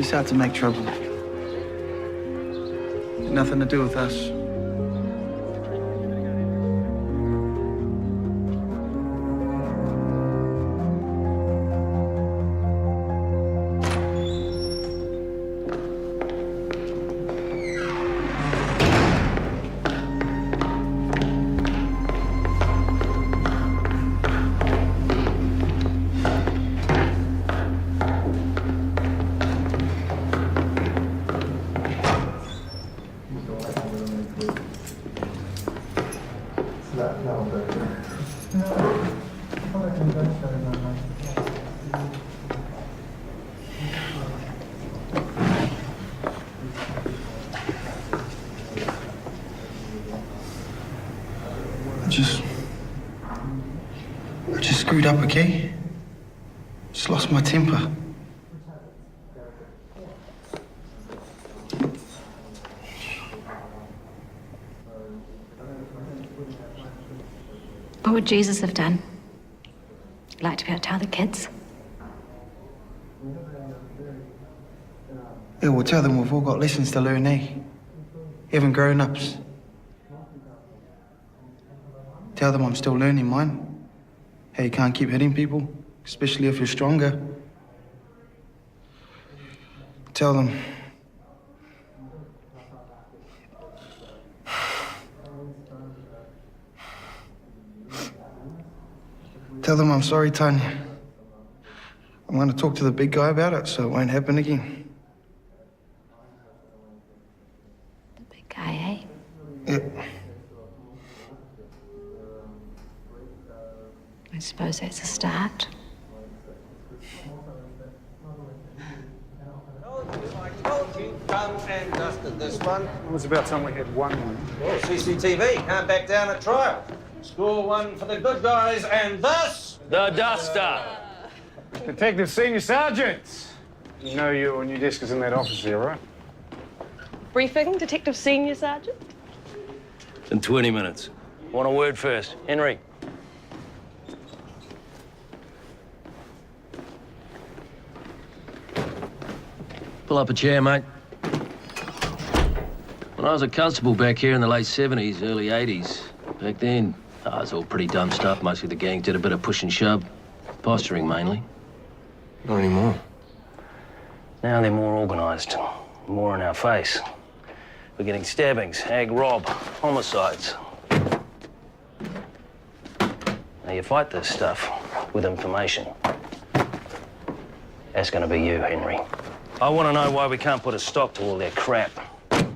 He's out to make trouble. Nothing to do with us. I just screwed up, okay? Just lost my temper. What would Jesus have done? Like to be able to tell the kids? Yeah, well, tell them we've all got lessons to learn, eh? Even grown-ups. Tell them I'm still learning mine. How you can't keep hitting people, especially if you're stronger. Tell them. Tell them I'm sorry, Tanya. I'm going to talk to the big guy about it so it won't happen again. The big guy, eh? Yeah. I suppose that's a start. I told you, come and dusted this one. It was about time we had one win. Well, CCTV, can't back down at trial. Score one for the good guys, and thus... The Duster. Detective Senior Sergeant! You know your new desk is in that office here, right? Briefing, Detective Senior Sergeant? In 20 minutes. Want a word first? Henry. Pull up a chair, mate. When I was a constable back here in the late 70s, early 80s, back then, it was all pretty dumb stuff. Mostly the gang did a bit of push and shove. Posturing, mainly. Not anymore. Now they're more organised. More in our face. We're getting stabbings, ag rob, homicides. Now you fight this stuff with information. That's gonna be you, Henry. I want to know why we can't put a stop to all their crap. I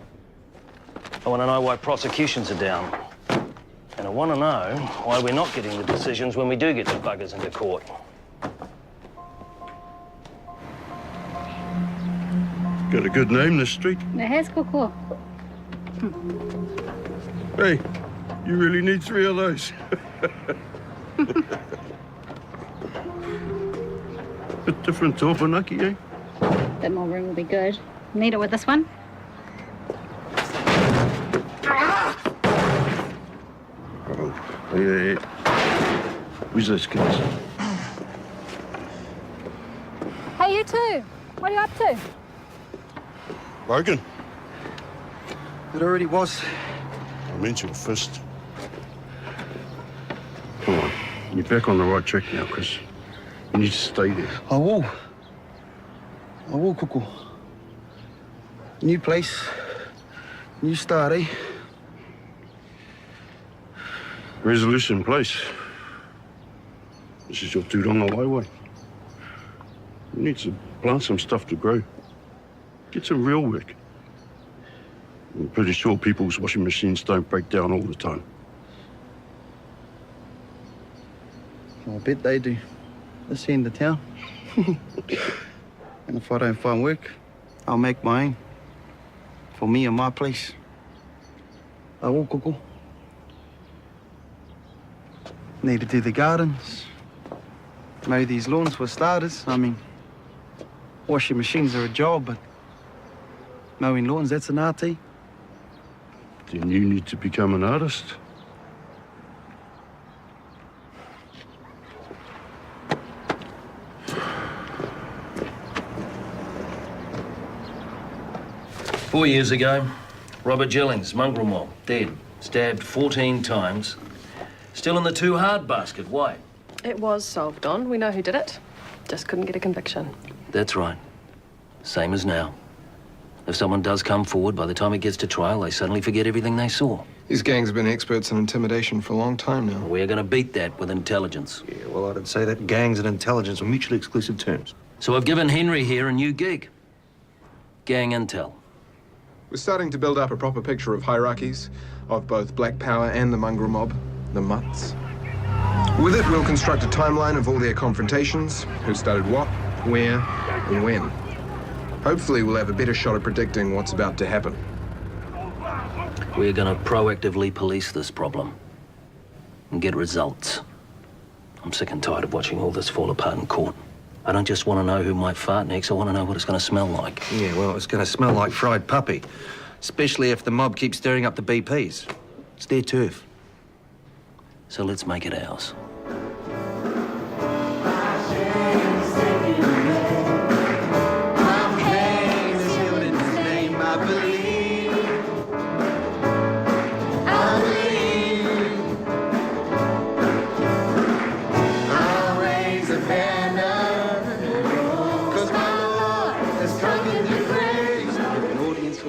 want to know why prosecutions are down. And I want to know why we're not getting the decisions when we do get the buggers into court. Got a good name, this street. It has, Coco. Hey, you really need 3 of those. Bit different to Opanaki, eh? Bit more room will be good. Need it with this one? Oh, yeah. Who's those kids? Hey, you two. What are you up to? Broken. It already was. I meant your fist. Come on. You're back on the right track now, Chris. You need to stay there. I will. I will, Coco. New place. New start, eh? Resolution Place. This is your Turonga highway. You need to plant some stuff to grow. Get some real work. I'm pretty sure people's washing machines don't break down all the time. I bet they do. This end of town. And if I don't find work, I'll make my own. For me and my place. I will, Coco. Need to do the gardens. Mow these lawns for starters. I mean, washing machines are a job, but mowing lawns, that's an art, eh? Then you need to become an artist. 4 years ago, Robert Jellings, mongrel mob, dead. Stabbed 14 times. Still in the too hard basket. Why? It was solved, Don. We know who did it. Just couldn't get a conviction. That's right. Same as now. If someone does come forward, by the time it gets to trial, they suddenly forget everything they saw. These gangs have been experts in intimidation for a long time now. We're going to beat that with intelligence. Yeah, well, I'd say that gangs and intelligence are mutually exclusive terms. So I've given Henry here a new gig. Gang intel. We're starting to build up a proper picture of hierarchies, of both Black Power and the mongrel mob, the Mutts. With it, we'll construct a timeline of all their confrontations, who started what, where, and when. Hopefully, we'll have a better shot at predicting what's about to happen. We're going to proactively police this problem and get results. I'm sick and tired of watching all this fall apart in court. I don't just want to know who might fart next, I want to know what it's going to smell like. Yeah, well, it's going to smell like fried puppy. Especially if the mob keeps stirring up the BPs. It's their turf. So let's make it ours.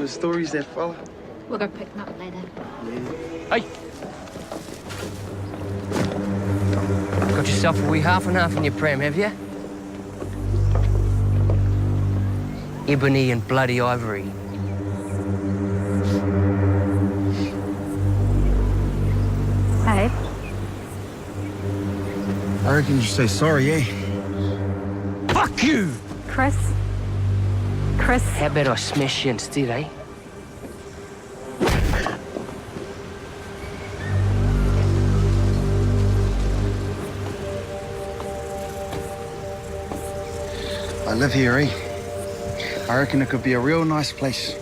Stories that follow. We'll go pick them up later. Hey! Got yourself a wee half and half in your pram, have you? Ebony and bloody ivory. Hey. I reckon you say sorry, eh? Fuck you! Chris? How about I smash you instead, eh? I live here, eh? I reckon it could be a real nice place.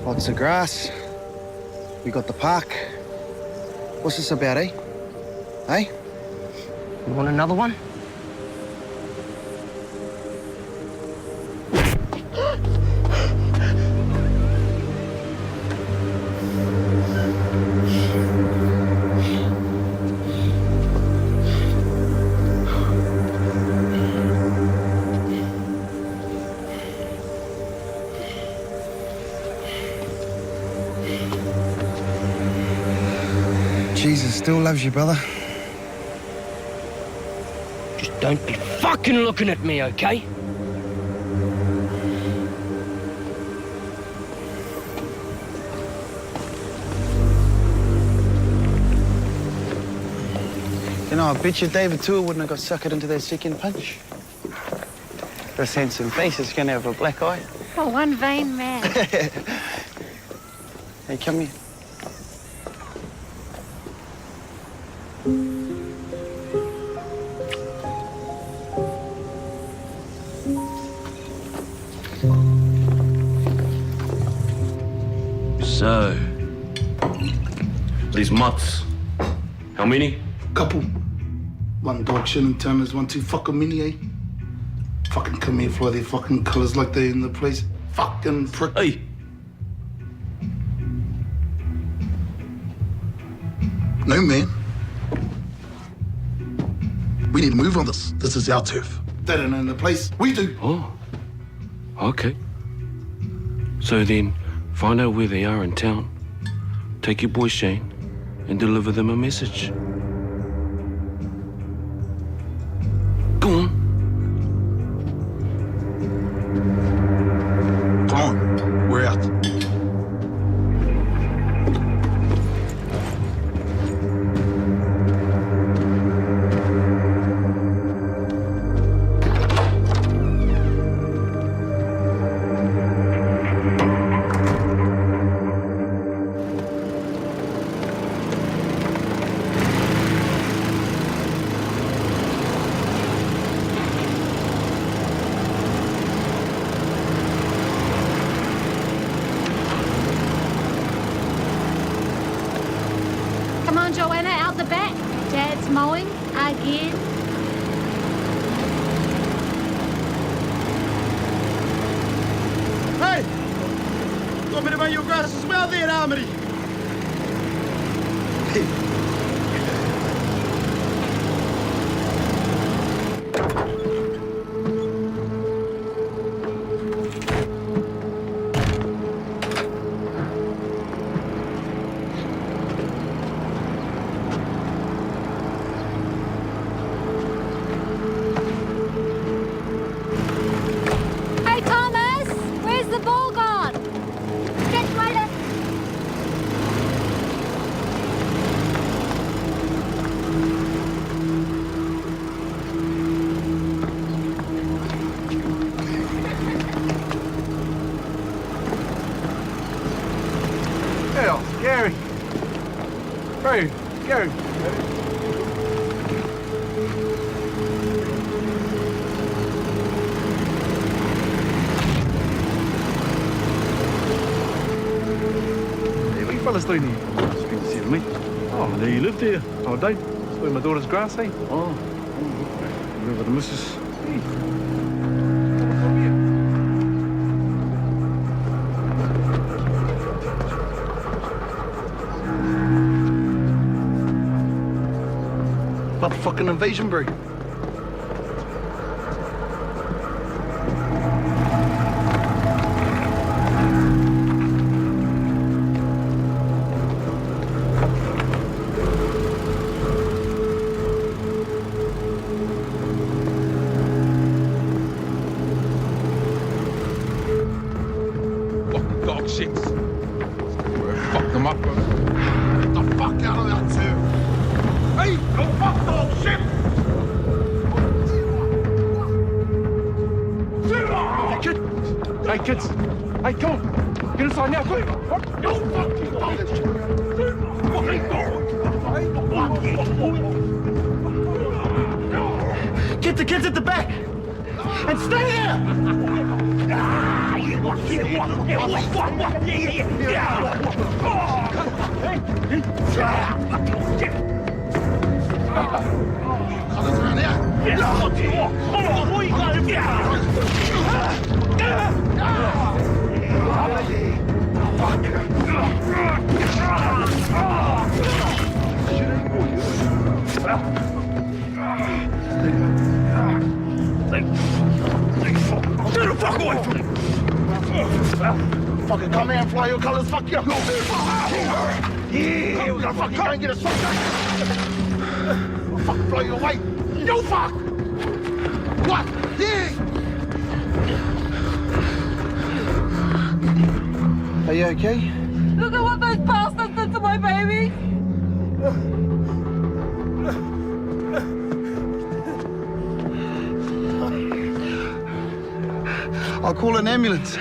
Lots of grass. We got the park. What's this about, eh? Eh? You want another one? Jesus still loves you, brother. Just don't be fucking looking at me, okay? You know, I bet you David Tour wouldn't have got suckered into that second punch. This handsome face is gonna have a black eye. Oh, one vain man. Hey, come here. So, these mutts, how many? Couple. One dog shit and turners, one too fucking many, eh? Fucking come here, fly their fucking colours like they in the place. Fucking prick. Hey! No, man. We need to move on this. This is our turf. They don't own the place. We do. Oh, okay. So then, find out where they are in town, take your boy Shane, and deliver them a message. Go on. Come on. We're out. Come on, Joanna, out the back. Dad's mowing again. Hey! worried about your grass as well there, Amity? Hey, Thomas! Where's the ball gone? Get right. Hell, Gary. Hey, Gary. Hey, what you fellas doing here? It's good to see you, mate. Oh, there you lived here. Oh, Dave. It's where my daughter's grass, eh? Oh, you live with the missus. What fucking invasion brig? Fucking dog shits. Fuck them up. Get the fuck out of that too. Hey, go fuck dog shit! Hey, kids. Hey, come on. Get inside now, quick. No fucking dog shit! Get the kids at the back! And stay there! Get the fuck away from me! Fucking come here and fly your colors, fuck you! Yeah, we gotta fucking try and get a switch. Fuck, fly you away! No fuck! What? Yeah! Are you okay? Look at what those bastards did to my baby! I'll call an ambulance.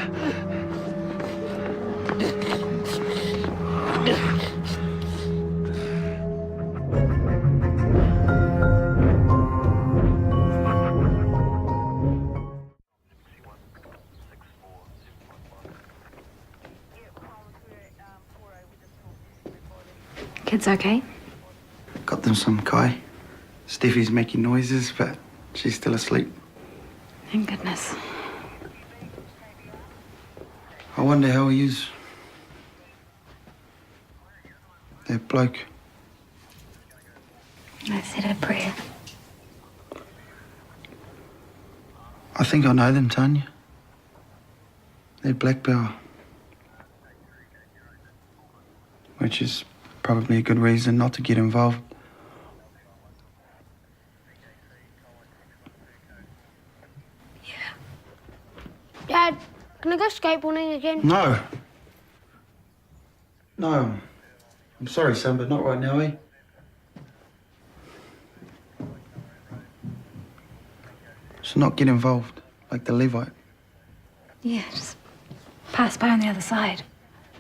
Kids okay? Got them some Kai. Steffi's making noises, but she's still asleep. Thank goodness. I wonder how he is. That bloke. I said a prayer. I think I know them, Tanya. They're Black Power. Which is probably a good reason not to get involved. Dad, can I go skateboarding again? No. No. I'm sorry, son, but not right now, eh? So not get involved, like the Levite. Yeah, just pass by on the other side.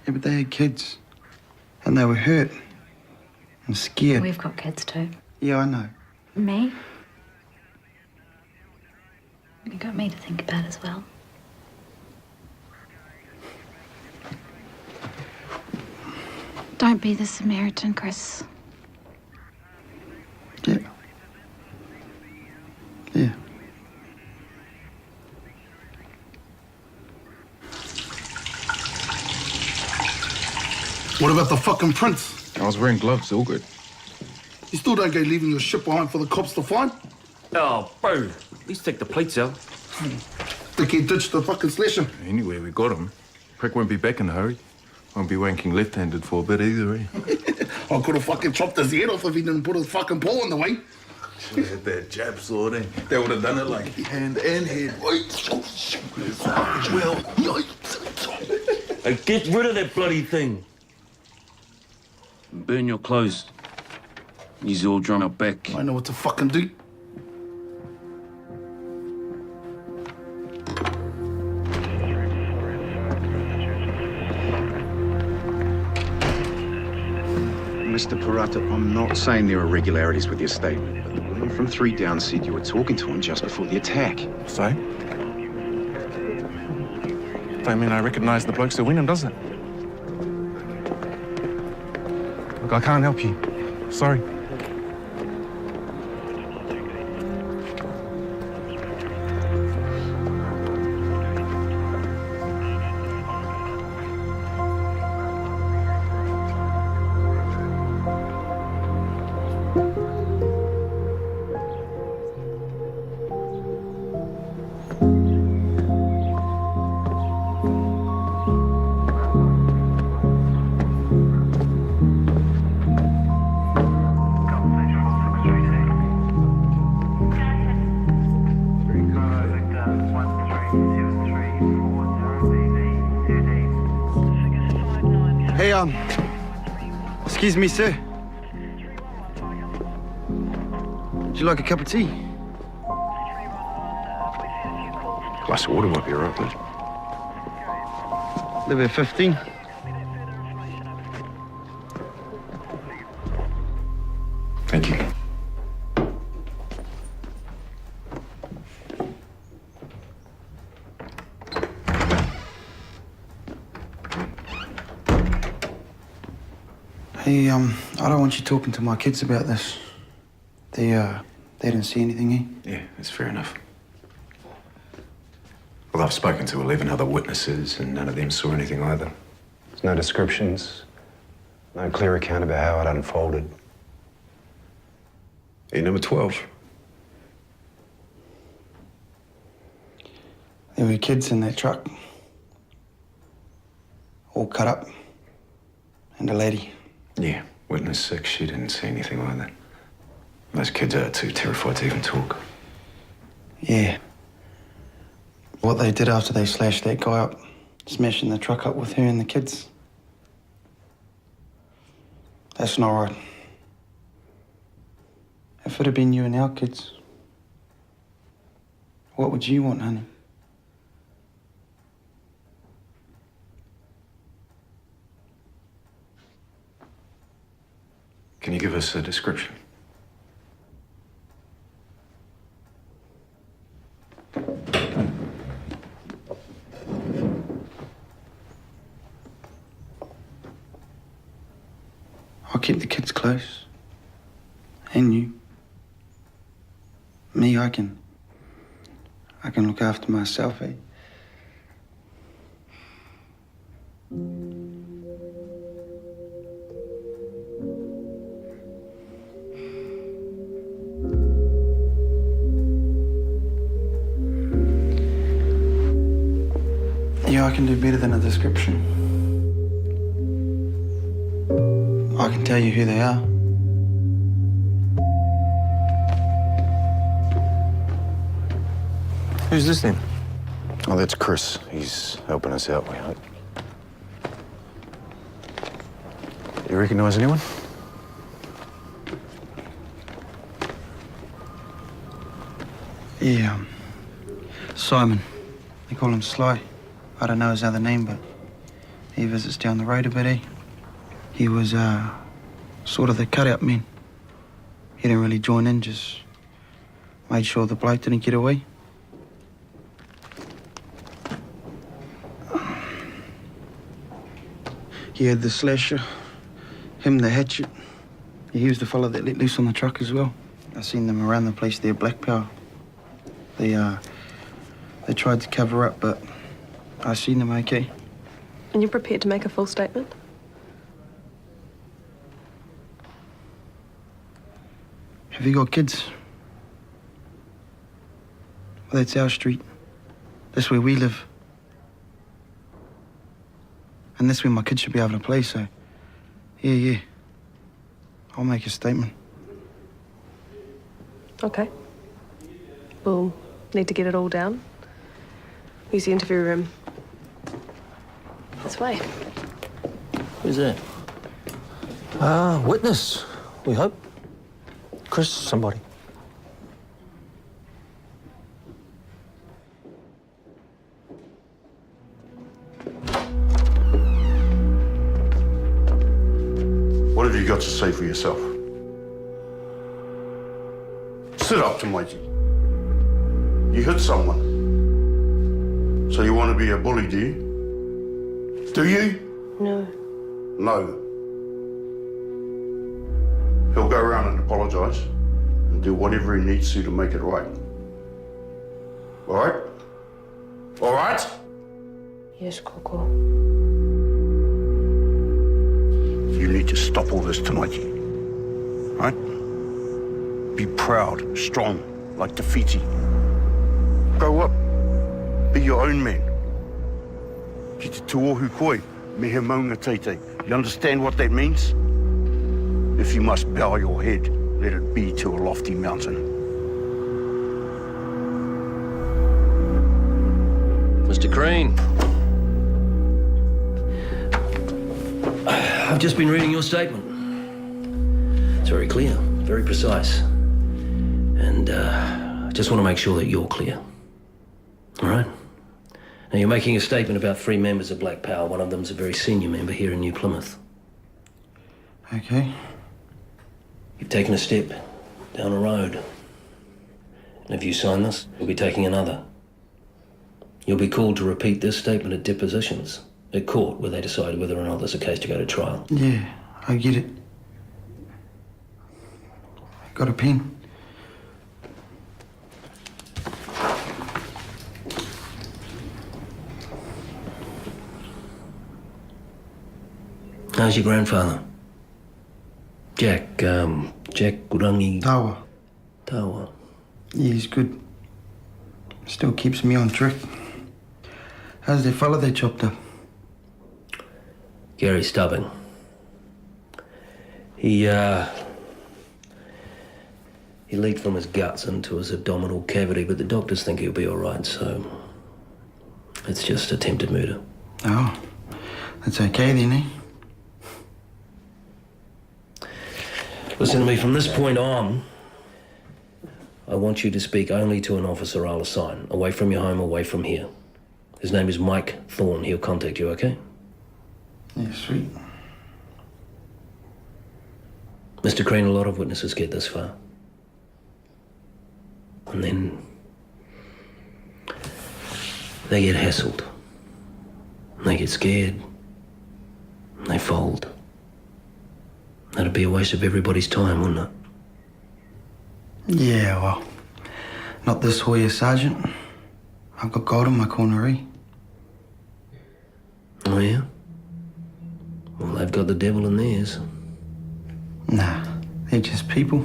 Yeah, but they had kids. And they were hurt. And scared. We've got kids too. Yeah, I know. Me? You got me to think about as well. Don't be the Samaritan, Chris. Yeah. Yeah. What about the fucking prints? I was wearing gloves, all good. You still don't go leaving your shit behind for the cops to find? Oh, bro. At least take the plates out. Think he ditched the fucking slasher? Anyway, we got him. Prick won't be back in a hurry. Won't be wanking left-handed for a bit either, eh? I could have fucking chopped his head off if he didn't put his fucking paw in the way. Should have had that jab sword, eh? They would have done it like hand and head. Well, Hey, get rid of that bloody thing. Burn your clothes. He's all drawn up back. I know what to fucking do. Mr. Peralta, I'm not saying there are irregularities with your statement, but the woman from 3 Down said you were talking to him just before the attack. So? Don't mean I recognise the blokes that win him, does it? Look, I can't help you. Sorry. Hey, excuse me, sir. Would you like a cup of tea? Glass of water might be all right, but... Live at 15. Thank you. Hey, I don't want you talking to my kids about this. They didn't see anything, eh? Yeah, that's fair enough. Well, I've spoken to 11 other witnesses, and none of them saw anything either. There's no descriptions, no clear account about how it unfolded. Hey, number 12. There were kids in that truck. All cut up. And a lady. Yeah, witness 6, she didn't see anything either. Those kids are too terrified to even talk. Yeah. What they did after they slashed that guy up, smashing the truck up with her and the kids. That's not right. If it had been you and our kids, what would you want, honey? Can you give us a description? I'll keep the kids close. And you. Me, I can look after myself, eh? Yeah, I can do better than a description. I can tell you who they are. Who's this then? Oh, that's Chris. He's helping us out, we hope. You recognise anyone? Yeah, Simon. They call him Sly. I don't know his other name, but he visits down the road a bit, eh? He was, sort of the cut-out man. He didn't really join in, just made sure the bloke didn't get away. He had the slasher, him the hatchet. He was the fella that let loose on the truck as well. I seen them around the place there, Black Power. They tried to cover up, but I seen them okay. And you're prepared to make a full statement? Have you got kids? Well, that's our street. That's where we live. And that's where my kids should be able to play, so... Yeah. I'll make a statement. Okay. We'll need to get it all down. Use the interview room. This way. Who's that? Witness, we hope. Chris, somebody. What have you got to say for yourself? Sit up, Tomaji. You hit someone. So you want to be a bully, do you? Do you? No. No. He'll go around and apologise and do whatever he needs to make it right. All right? All right? Yes, Coco. You need to stop all this tonight, right? Be proud, strong, like Te Fiti. Grow up. Be your own man. Ki te tuohu koe, me he maunga teitei. You understand what that means? If you must bow your head, let it be to a lofty mountain. Mr. Crane. I've just been reading your statement. It's very clear, very precise. And I just want to make sure that you're clear. All right? Now, you're making a statement about 3 members of Black Power. One of them's a very senior member here in New Plymouth. Okay. You've taken a step down a road. And if you sign this, you'll be taking another. You'll be called to repeat this statement at depositions, at court, where they decide whether or not there's a case to go to trial. Yeah, I get it. I got a pen. How's your grandfather? Jack Rangi... Tawa. Yeah, he's good. Still keeps me on track. How's the fella they chopped up? Gary Stubbing. He leaked from his guts into his abdominal cavity, but the doctors think he'll be all right, so it's just attempted murder. Oh, that's okay then, eh? Listen to me, from this point on, I want you to speak only to an officer I'll assign, away from your home, away from here. His name is Mike Thorne. He'll contact you, okay? Yeah, sweet. Mr. Crane, a lot of witnesses get this far. And then they get hassled. They get scared. They fold. That'd be a waste of everybody's time, wouldn't it? Yeah, well, not this Hoya Sergeant. I've got God in my corner, eh? Oh, yeah? Well, they've got the devil in theirs. Nah, they're just people.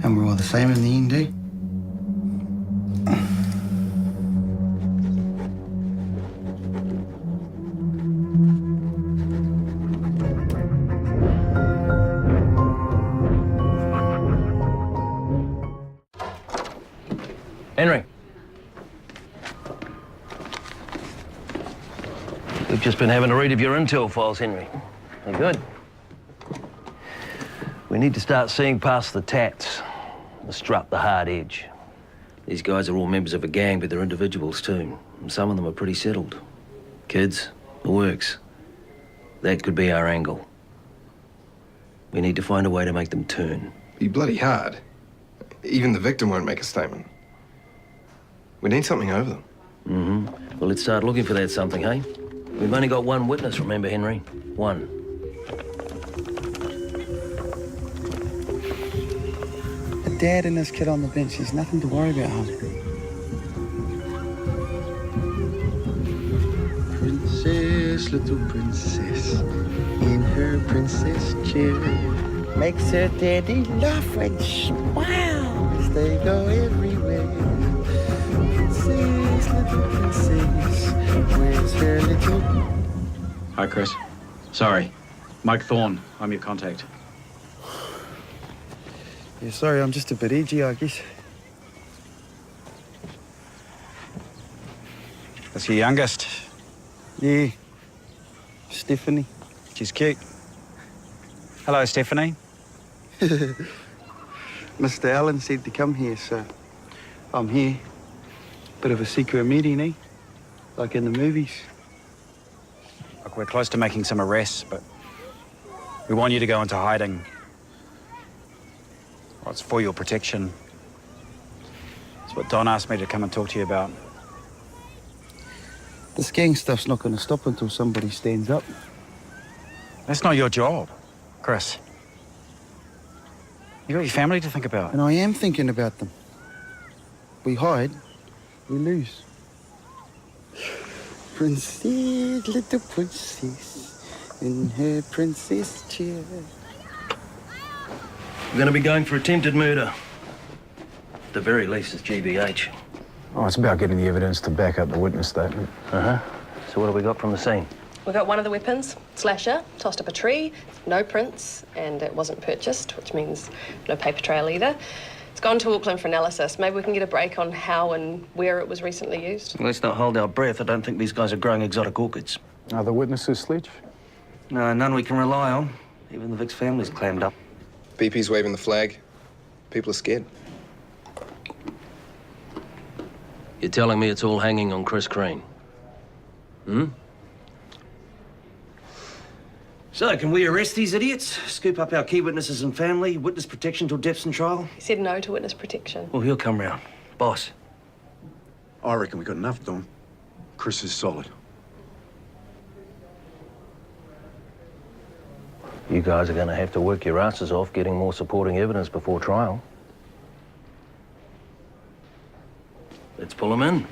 And we're all the same in the end, eh? Henry. We've just been having a read of your intel files, Henry. They're good. We need to start seeing past the tats, the strut, the hard edge. These guys are all members of a gang, but they're individuals too. And some of them are pretty settled. Kids, the works. That could be our angle. We need to find a way to make them turn. Be bloody hard. Even the victim won't make a statement. We need something over them. Mm-hmm. Well, let's start looking for that something, hey? We've only got one witness, remember, Henry? One. The dad and his kid on the bench, there's nothing to worry about, husband. Princess, little princess, in her princess chair. Makes her daddy laugh and smile as they go everywhere. Princess, little princess, where's her little... Hi, Chris. Sorry. Mike Thorne. I'm your contact. Yeah, sorry, I'm just a bit edgy, I guess. That's your youngest. Yeah. Stephanie. She's cute. Hello, Stephanie. Mr. Allen said to come here, so I'm here. Bit of a secret meeting, eh? Like in the movies. Look, we're close to making some arrests, but we want you to go into hiding. Well, it's for your protection. It's what Don asked me to come and talk to you about. This gang stuff's not going to stop until somebody stands up. That's not your job, Chris. You got your family to think about. And I am thinking about them. We hide, we lose. Princess, little princess, in her princess chair. We're going to be going for attempted murder. At the very least, it's GBH. Oh, it's about getting the evidence to back up the witness statement. Uh-huh. So what have we got from the scene? We got one of the weapons, slasher, tossed up a tree, no prints, and it wasn't purchased, which means no paper trail either. It's gone to Auckland for analysis. Maybe we can get a break on how and where it was recently used. Let's not hold our breath. I don't think these guys are growing exotic orchids. Are the witnesses, Sledge? No, none we can rely on. Even the Vic's family's clammed up. BP's waving the flag. People are scared. You're telling me it's all hanging on Chris Crean? Hmm? So, can we arrest these idiots? Scoop up our key witnesses and family? Witness protection till Depson trial? He said no to witness protection. Well, he'll come round. Boss. I reckon we got enough, Don. Chris is solid. You guys are going to have to work your asses off getting more supporting evidence before trial. Let's pull them in.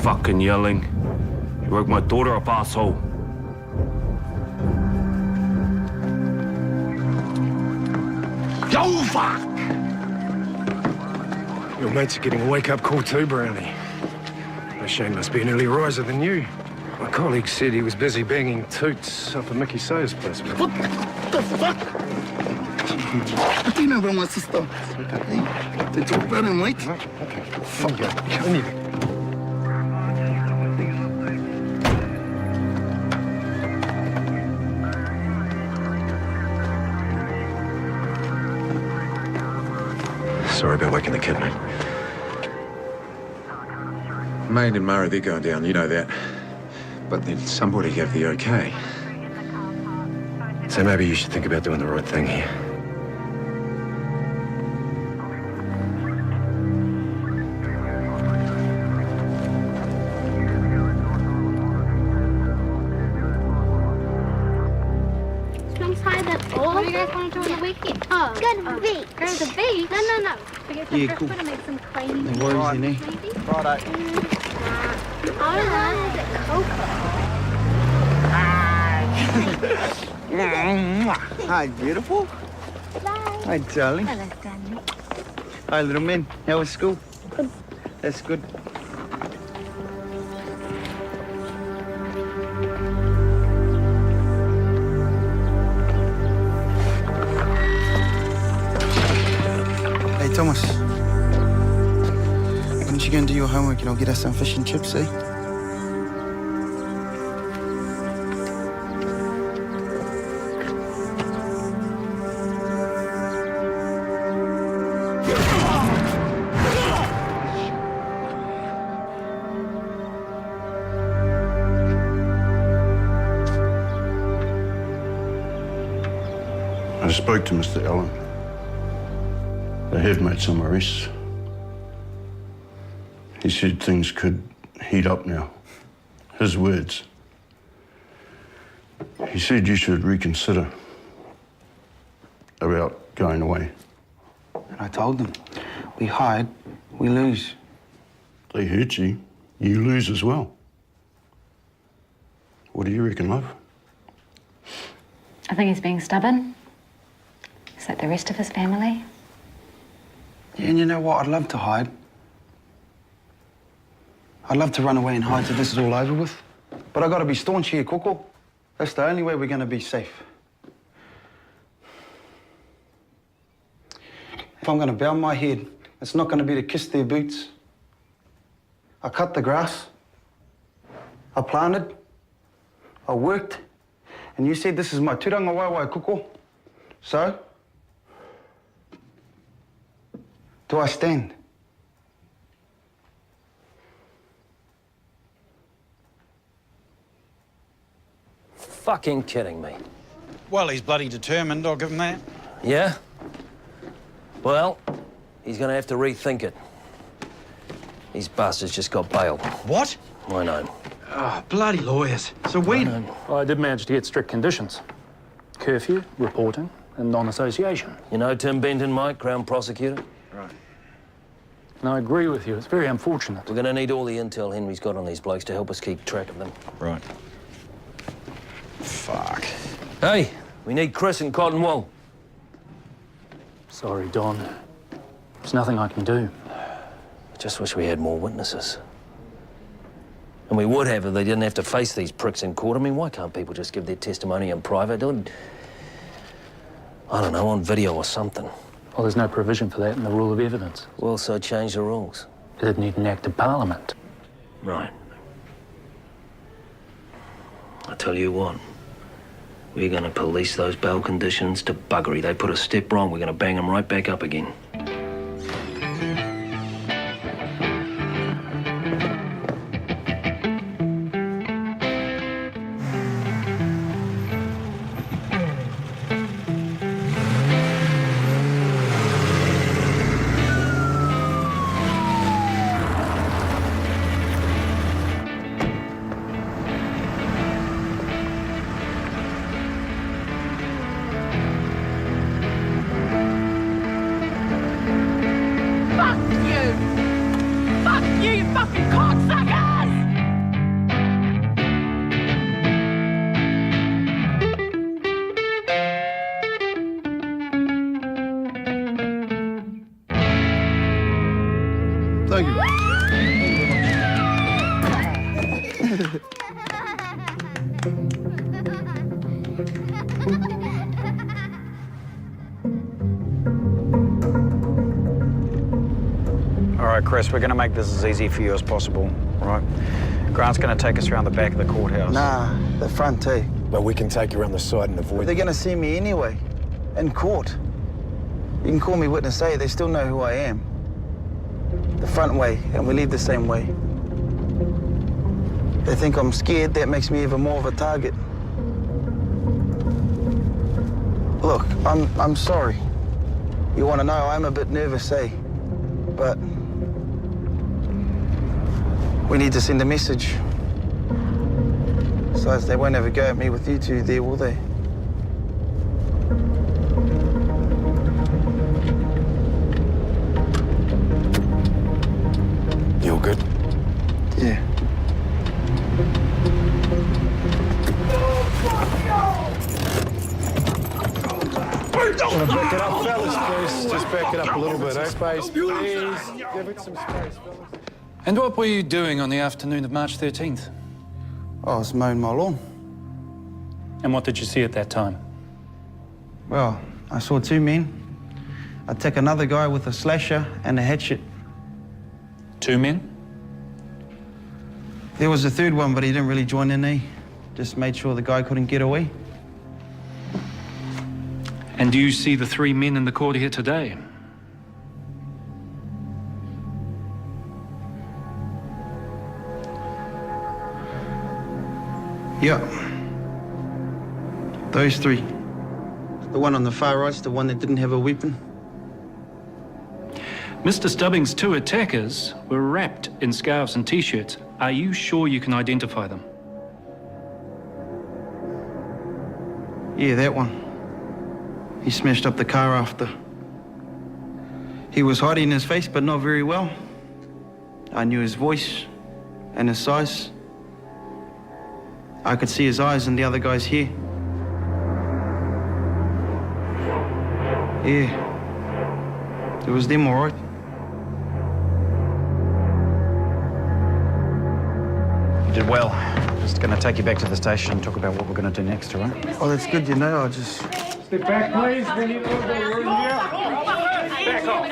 Fucking yelling. You woke my daughter up, asshole. Yo, fuck! Your mates are getting a wake-up call too, Brownie. Shane must be an early riser than you. My colleague said he was busy banging toots up at Mickey Sayers' place. What the fuck? You know about my sister. Okay. They talk about him, mate. Okay. Fuck you. Come here. Sorry about waking the kid, mate. Maine and Murray, they're going down, you know that. But then somebody gave the okay. So maybe you should think about doing the right thing here. What do you guys want to do on the weekend? Oh, go to the beach. Go to the beach? No. Forget some Yeah, cool. to make some clean. No worries, then, eh? Righto. I love the cocoa. Hi, beautiful. Bye. Hi, darling. Hello, darling. Hi, little man. How was school? Good. That's good. Thomas, why don't you go and do your homework and I'll get us some fish and chips, eh? I spoke to Mr. Allen. They have made some arrests. He said things could heat up now. His words. He said you should reconsider about going away. And I told them, we hide, we lose. They hurt you, you lose as well. What do you reckon, love? I think he's being stubborn. He's like the rest of his family. Yeah, and you know what? I'd love to hide. I'd love to run away and hide till this is all over with. But I gotta be staunch here, Koko. That's the only way we're gonna be safe. If I'm gonna bow my head, it's not gonna be to kiss their boots. I cut the grass. I planted. I worked. And you said this is my turanga waiwai, Koko. So? Do I stand? Fucking kidding me. Well, he's bloody determined, I'll give him that. Yeah? Well, he's gonna have to rethink it. These bastards just got bail. What? I know. Oh, bloody lawyers. So we... I did manage to get strict conditions. Curfew, reporting, and non-association. You know Tim Benton, Mike, Crown Prosecutor? Right. And I agree with you. It's very unfortunate. We're gonna need all the intel Henry's got on these blokes to help us keep track of them. Right. Fuck. Hey, we need Chris and Cotton Wool. Sorry, Don. There's nothing I can do. I just wish we had more witnesses. And we would have if they didn't have to face these pricks in court. I mean, why can't people just give their testimony in private? I don't know, on video or something. Well, there's no provision for that in the rule of evidence. Well, so change the rules. It'd need an act of parliament. Right. I tell you what, we're gonna police those bail conditions to buggery. They put a step wrong, we're gonna bang them right back up again. Thank you. All right, Chris, we're gonna make this as easy for you as possible, all right? Grant's gonna take us around the back of the courthouse. Nah, the front, eh? But we can take you around the side and avoid... They're gonna see me anyway, in court. You can call me witness A, they still know who I am. The front way, and we leave the same way. They think I'm scared, that makes me even more of a target. Look, I'm sorry. You wanna know, I'm a bit nervous, eh? But we need to send a message. Besides, they won't ever go at me with you two there, will they? You're good? Yeah. Want to back it up, fellas, please? Just back it up a little bit, eh? Space, please. Give it some space, fellas. And what were you doing on the afternoon of March 13th? I was mowing my lawn. And what did you see at that time? Well, I saw two men. attack another guy with a slasher and a hatchet. 2 men? There was a third one, but he didn't really join in, Just made sure the guy couldn't get away. And do you see the 3 men in the court here today? Yeah. Those 3. The one on the far right's the one that didn't have a weapon. Mr. Stubbing's 2 attackers were wrapped in scarves and t-shirts. Are you sure you can identify them? Yeah, that one. He smashed up the car after. He was hiding his face, but not very well. I knew his voice and his size. I could see his eyes and the other guy's hair. Yeah. It was them, all right. You did well. Just going to take you back to the station and talk about what we're going to do next, all right? Oh, that's good, I just... Step back, please. We need a little bit of room here. Back off.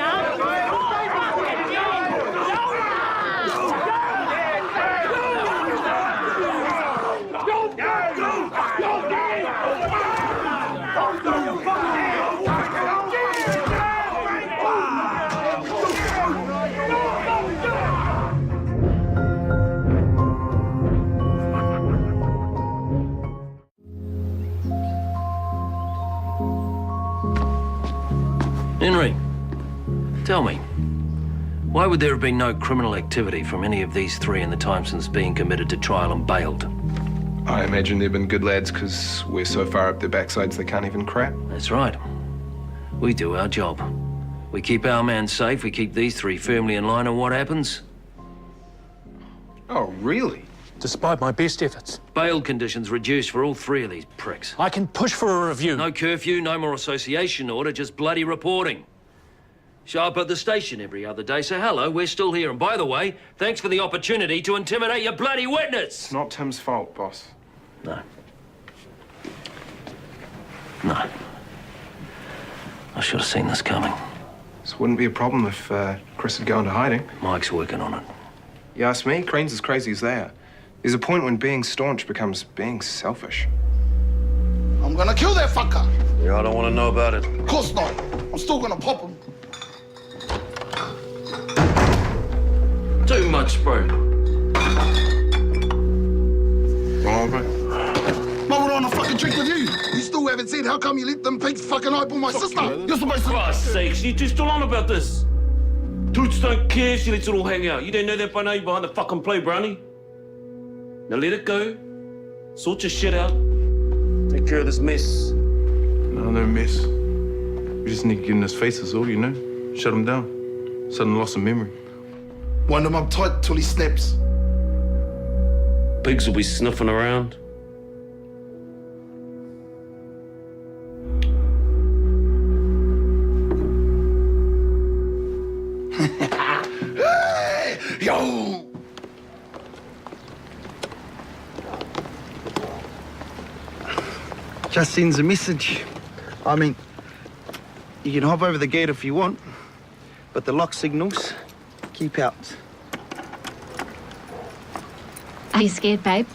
Henry, tell me, why would there have been no criminal activity from any of these 3 in the time since being committed to trial and bailed? I imagine they've been good lads because we're so far up their backsides they can't even crap. That's right. We do our job. We keep our man safe, we keep these 3 firmly in line, and what happens? Oh, really? Despite my best efforts. Bail conditions reduced for all 3 of these pricks. I can push for a review. No curfew, no more association order, just bloody reporting. Show up at the station every other day, say hello, we're still here. And by the way, thanks for the opportunity to intimidate your bloody witness. It's not Tim's fault, boss. No. No. I should have seen this coming. This wouldn't be a problem if Chris had gone to hiding. Mike's working on it. You ask me, Crane's as crazy as they are. There's a point when being staunch becomes being selfish. I'm gonna kill that fucker. Yeah, I don't want to know about it. Of course not. I'm still gonna pop him. Too much, bro. Wrong, bro? I would want to fucking drink with you. You still haven't said how come you let them pigs fucking eyeball my sister. You're supposed to... For Christ's sakes, you two still on about this? Toots don't care, she lets it all hang out. You don't know that by now, you're behind the fucking play, Brownie. Now let it go. Sort your shit out. Take care of this mess. No mess. We just need to get in his faces, all, Shut him down. Sudden loss of memory. Wind him up tight till he snaps. Pigs will be sniffing around. Hey, yo! Just sends a message. I mean, you can hop over the gate if you want, but the lock signals, keep out. Are you scared, babe?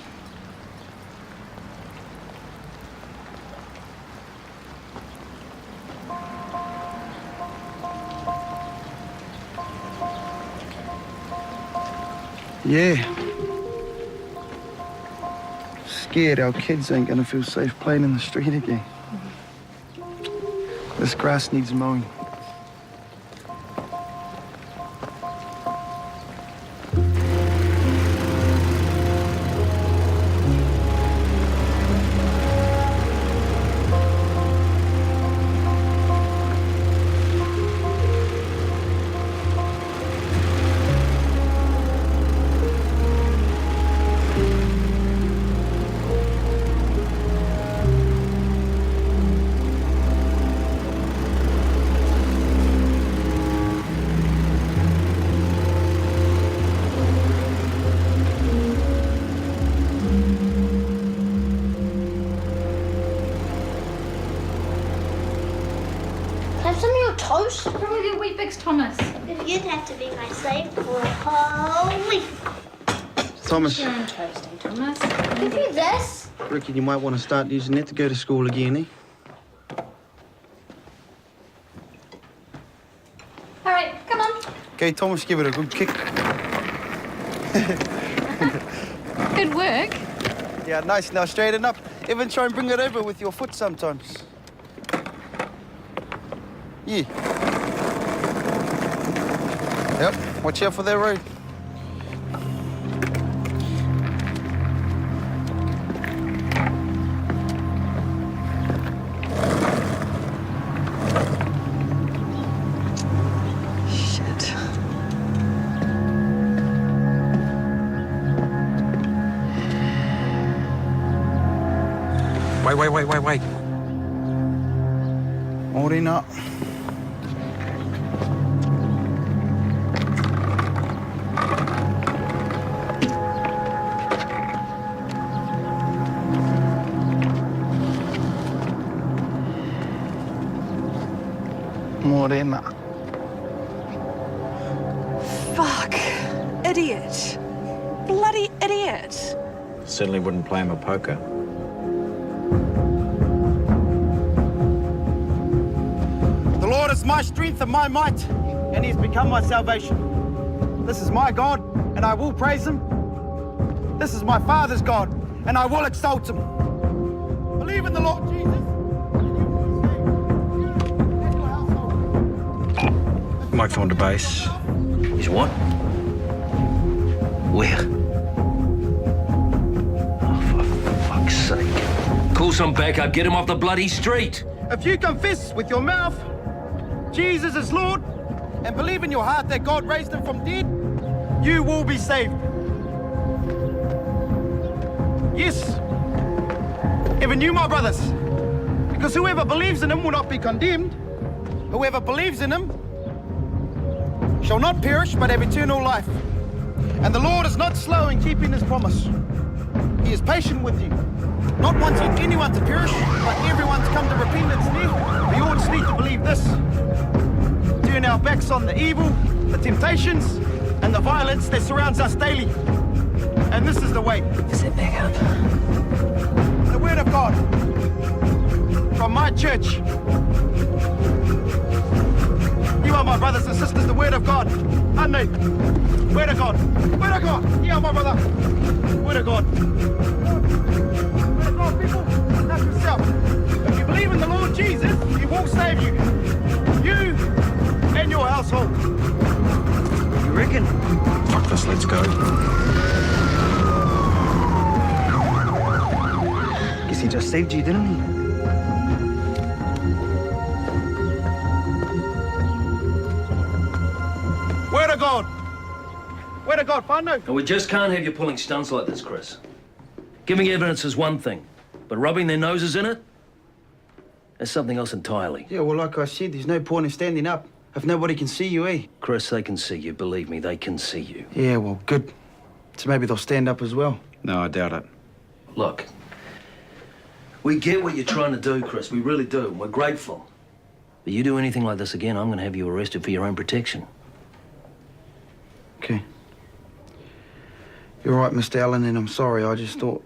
Yeah. Scared our kids ain't gonna feel safe playing in the street again. This grass needs mowing. toast? Probably the Wheat Bix, Thomas. You'd have to be my slave for a whole week. Thomas, Your own toasting, Thomas. Give you this. reckon you might want to start using it to go to school again, eh? All right, come on. Okay, Thomas, give it a good kick. Good work. Yeah, nice. Now straighten up. Even try and bring it over with your foot sometimes. Yeah. Yep, watch out for that road. Shit. Wait. Holding up. Morena. Fuck. Idiot. Bloody idiot. Certainly wouldn't play him a poker. The Lord is my strength and my might, and He has become my salvation. This is my God, and I will praise Him. This is my Father's God, and I will exalt Him. Believe in the Lord Jesus. Mike's on the base. He's what? Where? Oh, for fuck's sake. Call some backup, get him off the bloody street. If you confess with your mouth Jesus is Lord and believe in your heart that God raised Him from dead, you will be saved. Yes, even you, my brothers, because whoever believes in Him will not be condemned. Whoever believes in Him shall not perish but have eternal life. And the Lord is not slow in keeping His promise. He is patient with you, not wanting anyone to perish, but everyone to come to repentance. We all just need to believe this. Turn our backs on the evil, the temptations, and the violence that surrounds us daily. And this is the way. Sit back up. The Word of God from my church. You are my brothers and sisters, the Word of God. Amen. Word of God. Word of God. You are my brother. Word of God. Word of God, people. That's yourself. If you believe in the Lord Jesus, He will save you. You and your household. You reckon? Fuck this, let's go. Guess He just saved you, didn't He? Word of God. Word of God, whānau. And we just can't have you pulling stunts like this, Chris. Giving evidence is one thing, but rubbing their noses in it? That's something else entirely. Yeah, well, like I said, there's no point in standing up if nobody can see you, eh? Chris, they can see you. Believe me, they can see you. Yeah, well, good. So maybe they'll stand up as well. No, I doubt it. Look, we get what you're trying to do, Chris. We really do. We're grateful. But you do anything like this again, I'm going to have you arrested for your own protection. Okay. You're right, Mr. Allen, and I'm sorry. I just thought,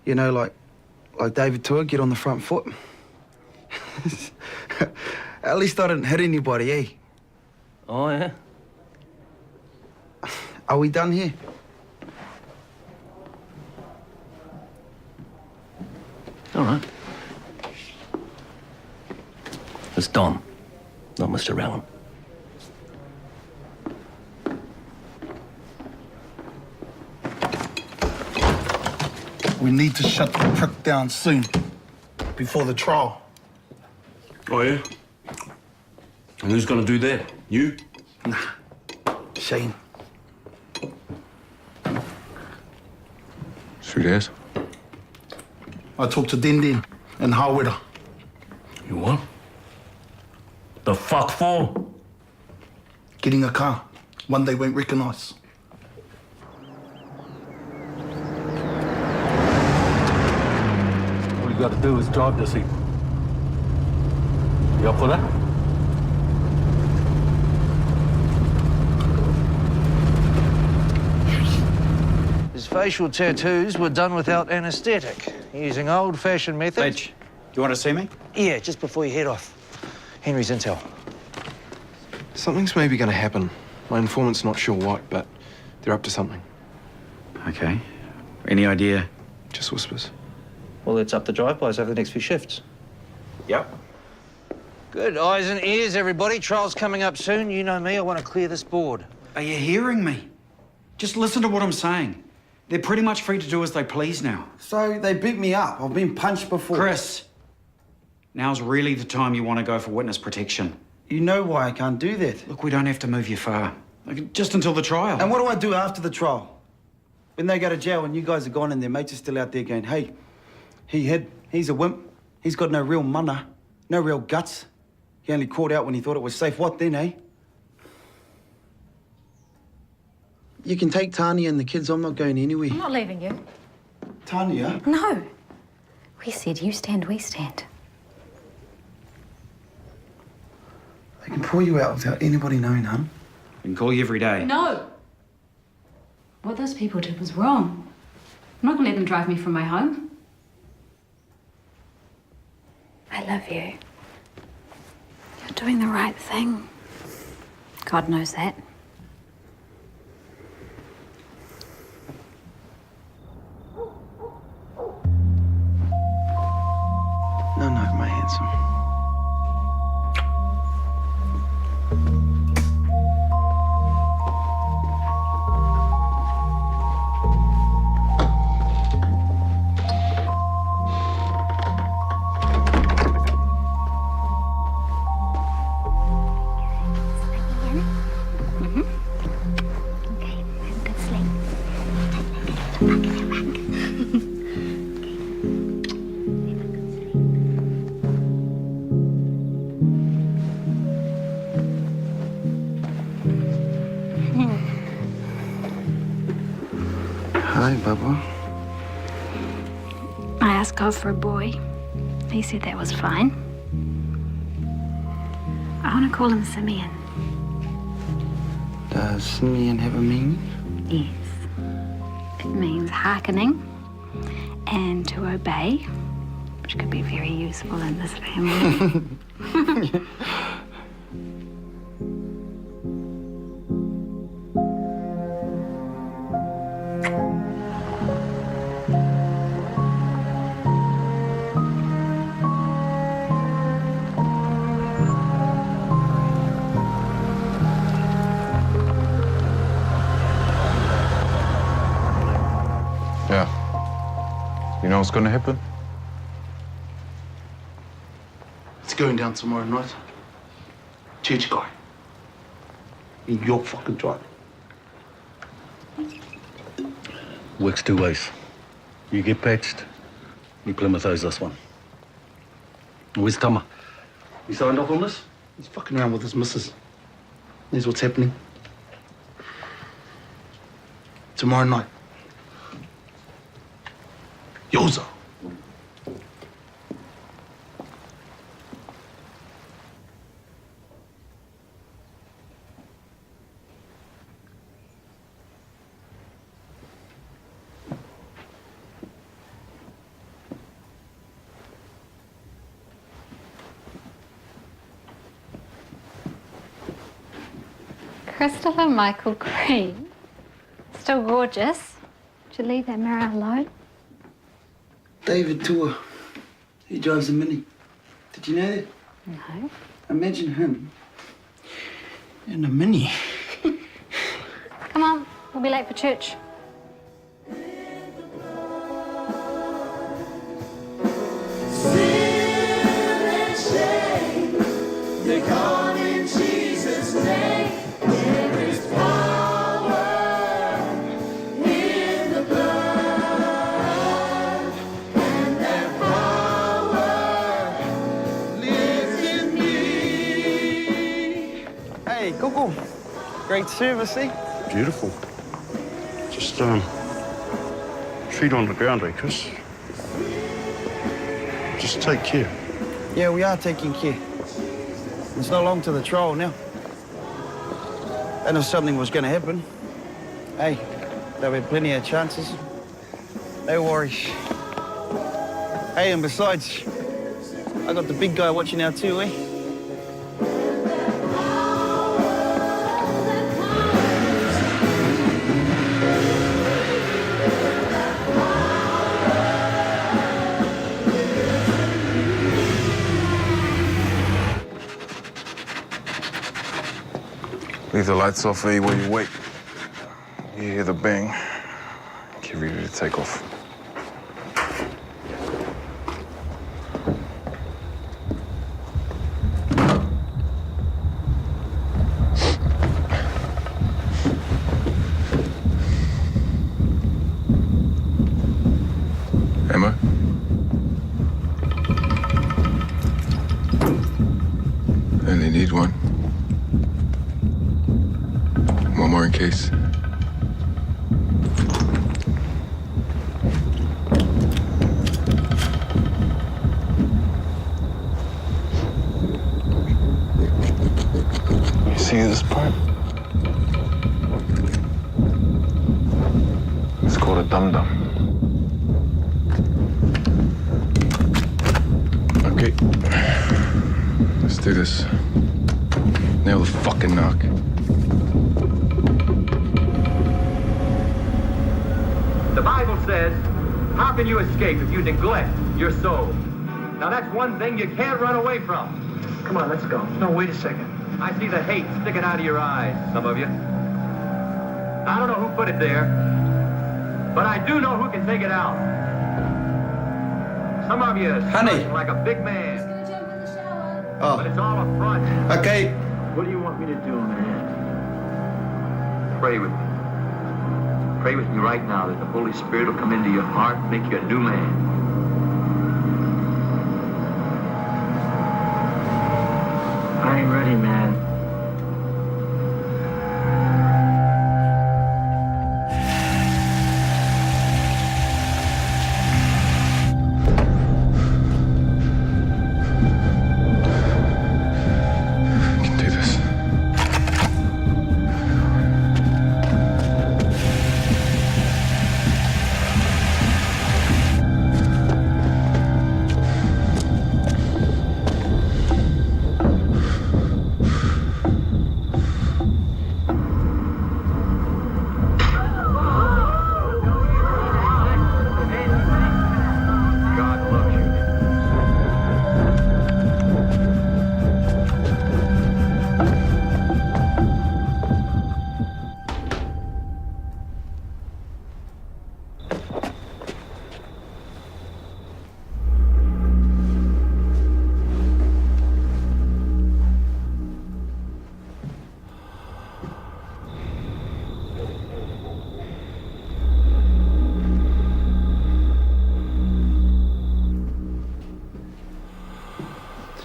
you know, like David Tua, get on the front foot. At least I didn't hit anybody, eh? Oh, yeah? Are we done here? All right. It's Don, not Mr. Allen. We need to shut the prick down soon, before the trial. Oh, yeah? And who's gonna do that? You? Nah, Shane. Sweet ass. I talked to Din Din and Howard. You what? The fuck for? Getting a car. One they won't recognize. All you gotta do is drive this heap. You up for that? facial tattoos were done without anaesthetic, using old-fashioned methods. Ledge, you want to see me? Yeah, just before you head off. Henry's intel. Something's maybe going to happen. My informant's not sure what, but they're up to something. Okay. Any idea? Just whispers. Well, let's up the drive-bys over the next few shifts. Yep. Good. Eyes and ears, everybody. Trial's coming up soon. You know me, I want to clear this board. Are you hearing me? Just listen to what I'm saying. They're pretty much free to do as they please now. So they beat me up. I've been punched before. Chris, now's really the time you want to go for witness protection. You know why I can't do that. Look, we don't have to move you far. Like, just until the trial. And what do I do after the trial? When they go to jail and you guys are gone and their mates are still out there going, hey, he's a wimp. He's got no real mana, no real guts. He only crawled out when he thought it was safe. What then, eh? You can take Tanya and the kids. I'm not going anywhere. I'm not leaving you. Tanya? No. We said you stand, we stand. They can pull you out without anybody knowing, hun. We can call you every day. No. What those people did was wrong. I'm not gonna let them drive me from my home. I love you. You're doing the right thing. God knows that. No, my handsome. Hi, Bubba. I asked God for a boy. He said that was fine. I want to call him Simeon. Does Simeon have a meaning? Yes. It means hearkening and to obey, which could be very useful in this family. Yeah. You know what's going to happen? It's going down tomorrow night. Church guy. In your fucking drive. Works two ways. You get patched, you Plymouth this one. Where's Tama? He signed off on this? He's fucking around with his missus. Here's what's happening. Tomorrow night. Yoza. Christopher Michael Green. Still gorgeous. Did you leave that mirror alone? David Tua. He drives a Mini. Did you know that? No. Imagine him in a Mini. Come on, we'll be late for church. Hey, Google. Great service, eh? Beautiful. Just, feet on the ground, eh, Chris? Just take care. Yeah, we are taking care. It's not long to the trial now. And if something was going to happen, hey, There'll be plenty of chances. No worries. Hey, and besides, I got the big guy watching out too, eh? Leave the lights off, A, while you wait. You hear the bang. Get ready to take off. Emma? I only need one. One more in case. You see this part? It's called a dum-dum. Okay. Let's do this. Nail the fucking knock. The Bible says, how can you escape if you neglect your soul? Now that's one thing you can't run away from. Come on, let's go. No, wait a second. I see the hate sticking out of your eyes, some of you. I don't know who put it there, but I do know who can take it out. Some of you are smirking like a big man. Oh. But it's all a front. Okay. What do you want me to do, man? Pray with me. Pray with me right now that the Holy Spirit will come into your heart and make you a new man. I ain't ready, man. I can do this.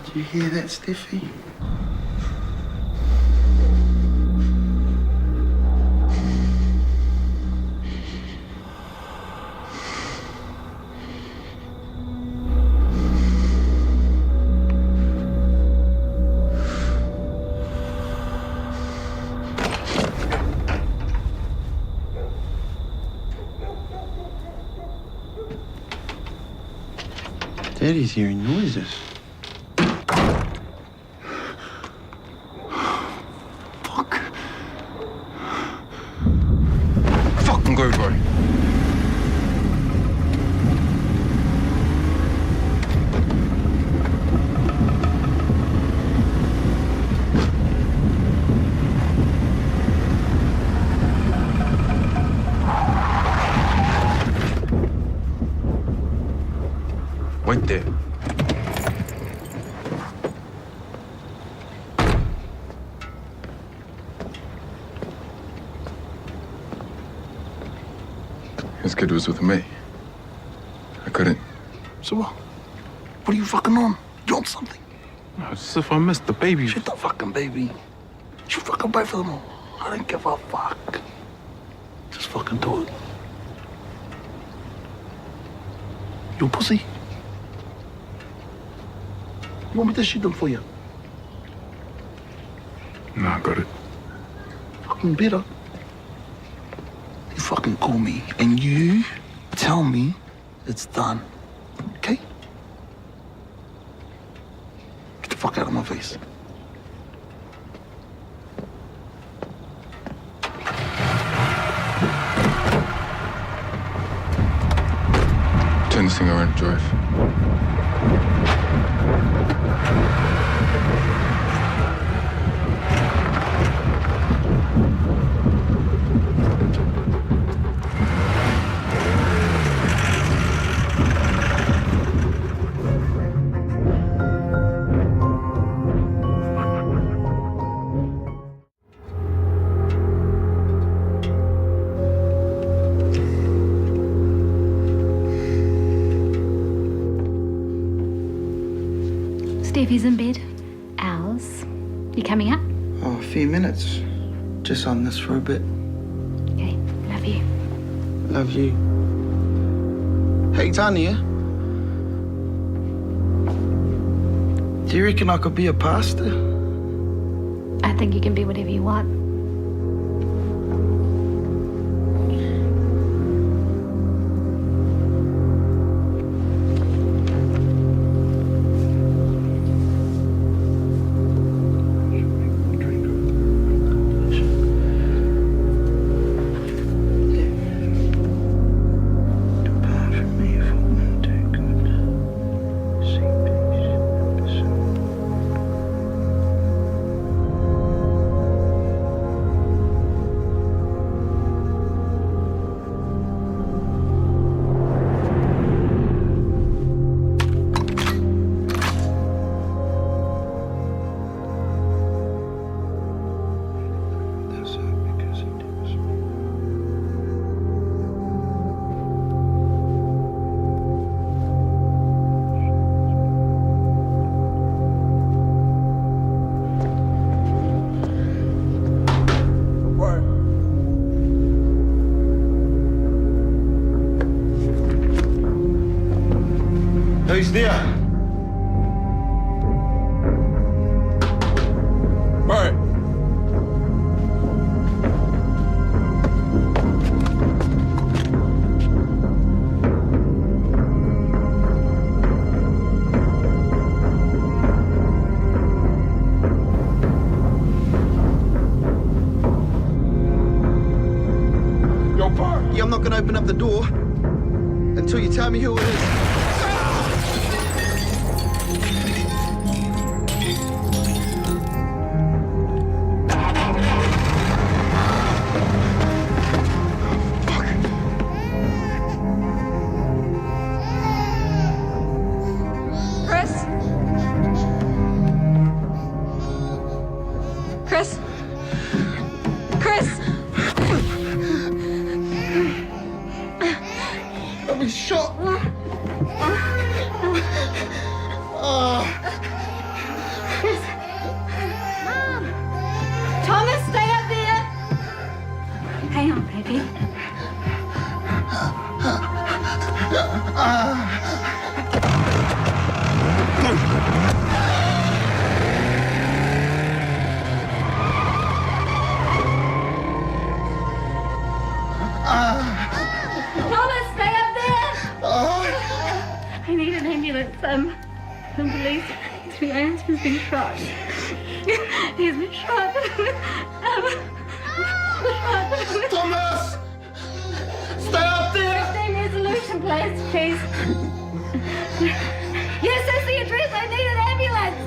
Did you hear that, Steffi? Daddy's hearing noises. Fucking go, bro. Wait there. His kid was with me. I couldn't. So what? What are you fucking on? You on something? No, it's as if I missed the baby. Shit the fucking baby. You fucking pay for them all. I don't give a fuck. Just fucking do it. You pussy? You want me to shoot them for you? No, I got it. Fucking better. You fucking call me and you tell me it's done. Okay? Get the fuck out of my face. Turn this thing around, drive. Stevie's in bed. Al's. You coming up? Oh, a few minutes. Just on this for a bit. Okay, love you. Love you. Hey, Tanya. Do you reckon I could be a pastor? I think you can be whatever you want. Who's there? Right. Yo, Park. Yeah, I'm not gonna open up the door until you tell me who it is. Chris? Chris? I've been shot. Mom! Thomas, stay up there! Hang on, baby. Thomas, stay up there! I need an ambulance. The police. My husband's been shot. He's been shot. Thomas! Stay up there! Stay resolution, please. Yes, that's the address. I need an ambulance.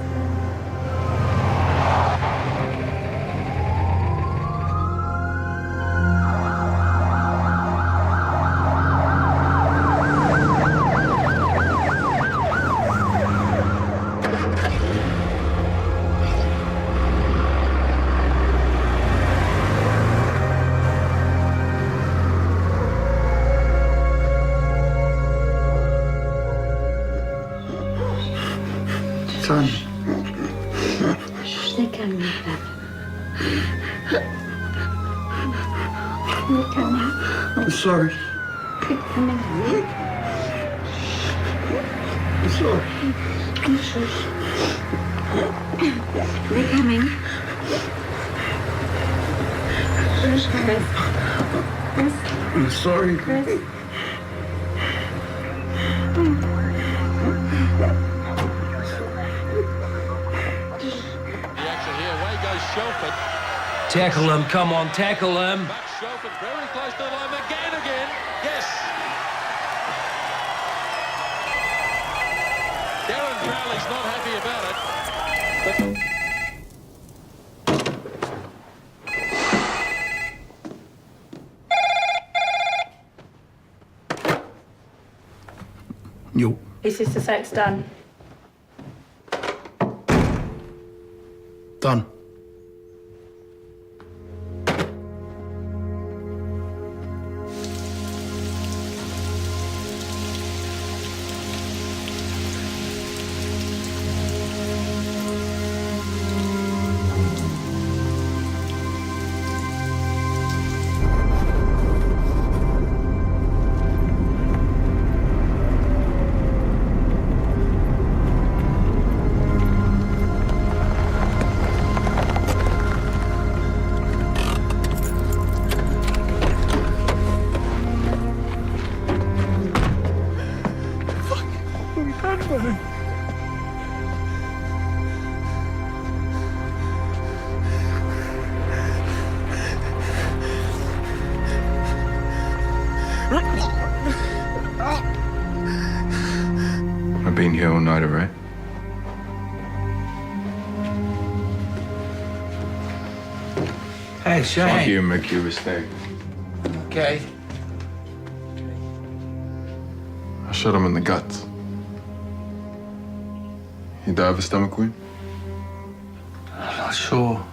Son. They can't make that. They're coming. I'm sorry. They're coming. I'm sorry. They're coming. Chris. I'm sorry. Chris. Tackle him, come on, tackle him. Shelford very close to the line. McGann again. Yes. Darren Crowley's not happy about it. Yo. His sister said it's done. Done. I've been here all night, all right? Hey, Shane. Fuck you, make your mistake. Okay. I shot him in the gut. He died of a stomach wound? I'm not sure.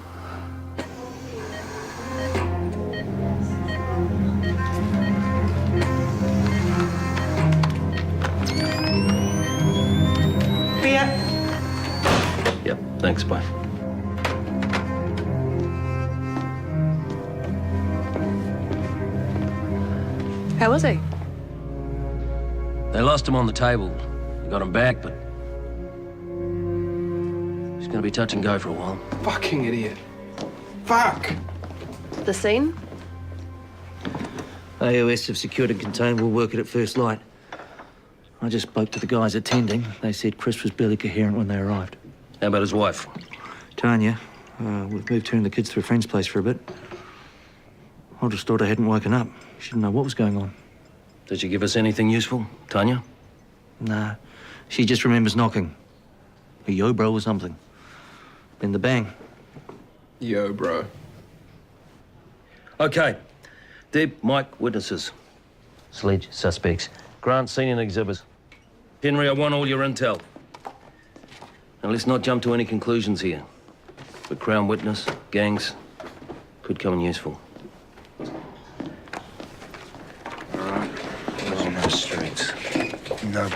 Yep, thanks, bye. How was he? They lost him on the table. They got him back, but he's gonna be touch and go for a while. Fucking idiot. Fuck! The scene? AOS have secured and contained. We'll work it at first light. I just spoke to the guys attending. They said Chris was barely coherent when they arrived. How about his wife? Tanya. We've moved her and the kids to a friend's place for a bit. Oldest daughter hadn't woken up. She didn't know what was going on. Did she give us anything useful, Tanya? Nah. She just remembers knocking. A yo, bro, or something. Then the bang. Yo, bro. Okay. Deb, Mike, witnesses. Sledge, suspects. Grant, scene and exhibits. Henry, I want all your intel. Now, let's not jump to any conclusions here. But Crown witness, gangs, could come in useful. On the streets. No.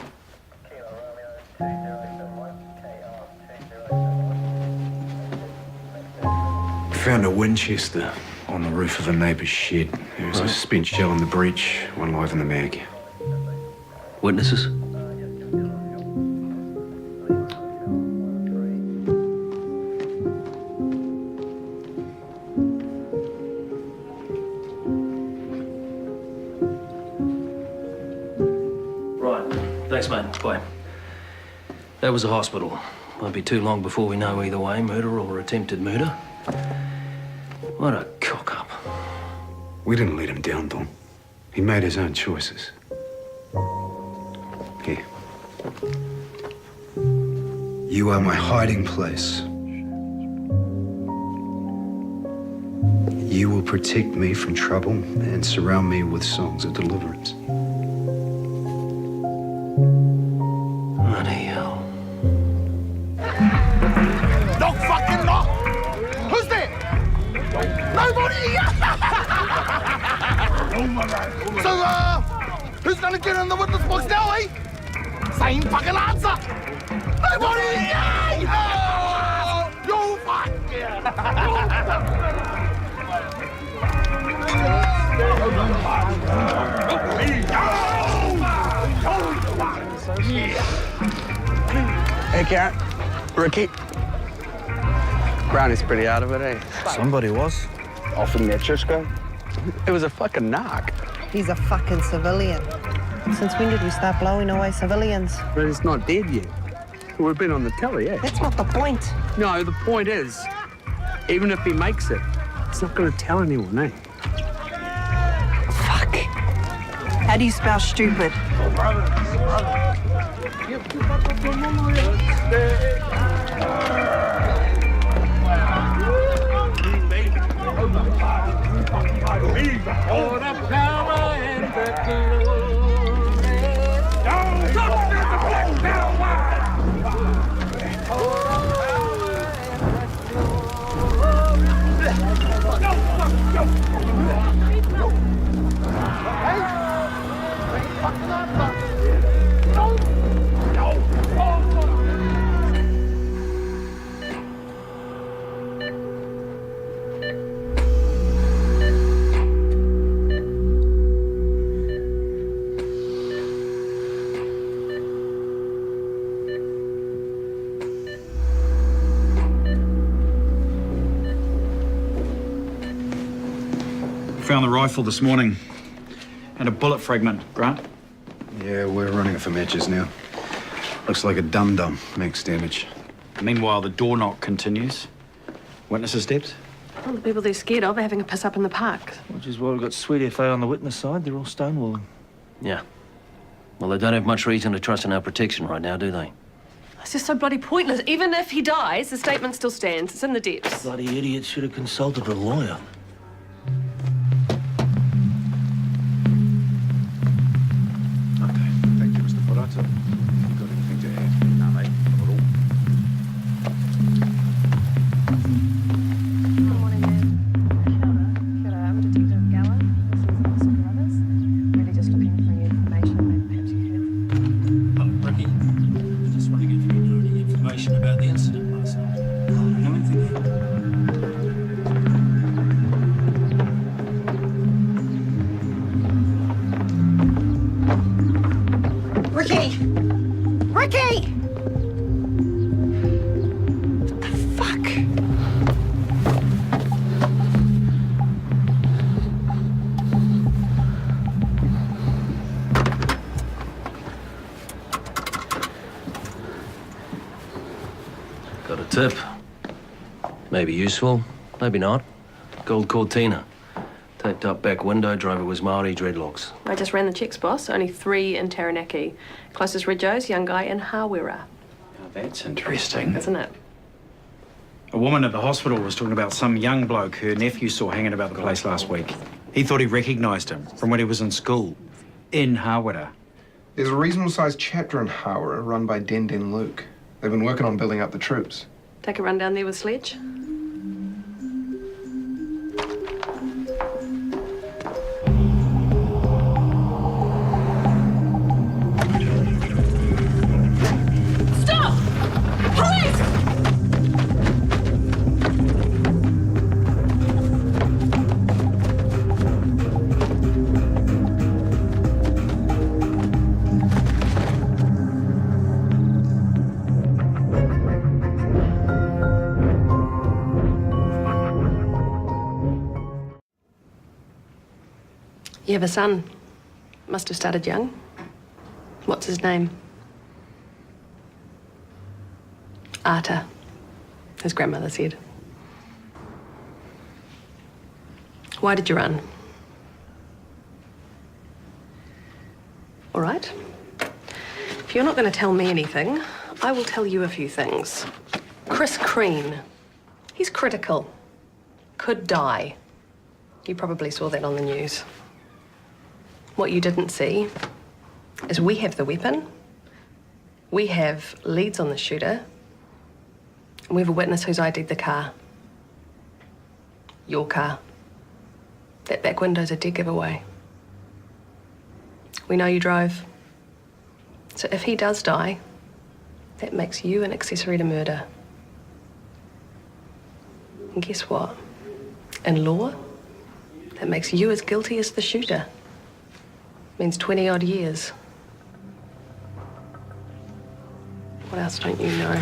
Found a Winchester on the roof of a neighbour's shed. There was a spent shell in the breech, one live in the mag. Witnesses? Right. Thanks, mate. Bye. That was a hospital. Won't be too long before we know either way, murder or attempted murder. What a cock-up. We didn't let him down, Don. He made his own choices. Here. You are my hiding place. You will protect me from trouble and surround me with songs of deliverance. Bloody hell. Knock, fucking knock! Who's there? Nobody! So, who's gonna get in the witness box now, eh? Same fucking answer! Nobody! Oh, you fuck! Hey, Karen. Ricky. Brownie's pretty out of it, eh? Somebody was. Off in Metriska. It was a fucking knock. He's a fucking civilian. Since when did we start blowing away civilians? But he's not dead yet. We've been on the telly, eh? That's not the point. No, the point is, even if he makes it, he's not going to tell anyone, eh? Fuck. How do you spell stupid? Found the rifle this morning. And a bullet fragment, Grant. Yeah, we're running it for matches now. Looks like a dum-dum makes damage. Meanwhile, the door knock continues. Witnesses' steps? Well, the people they're scared of are having a piss up in the park. Which is why we've got Sweet FA on the witness side. They're all stonewalling. Yeah. Well, they don't have much reason to trust in our protection right now, do they? It's just so bloody pointless. Even if he dies, the statement still stands. It's in the depths. Bloody idiot should have consulted a lawyer. Thank you, Mr. Porata. You got anything to add? No, mate. Not at all. Good morning, ma'am. Kia ora. I'm Detective Gowan. This is Officer Brothers. Really just looking for any information that perhaps you have. Oh, Ricky. Just wondering if you know any information about the incident last night. Know anything? Ricky! Ricky! What the fuck? Got a tip. Maybe useful, maybe not. Gold Cortina. Taped up back window, driver was Maori, dreadlocks. I just ran the checks, boss. Only 3 in Taranaki. Closest Ridgos, young guy in Hawera. Oh, that's interesting. Isn't it? A woman at the hospital was talking about some young bloke her nephew saw hanging about the place last week. He thought he recognised him from when he was in school, in Hawera. There's a reasonable-sized chapter in Hawera run by Den Den Luke. They've been working on building up the troops. Take a run down there with Sledge. Stop! Police! You have a son. Must have started young. What's his name? Arta, his grandmother said. Why did you run? All right. If you're not going to tell me anything, I will tell you a few things. Chris Crean, he's critical. Could die. You probably saw that on the news. What you didn't see is we have the weapon, we have leads on the shooter, and we have a witness who's ID'd the car. Your car. That back window's a dead giveaway. We know you drove. So if he does die, that makes you an accessory to murder. And guess what? In law, that makes you as guilty as the shooter. Means 20-odd years. What else don't you know?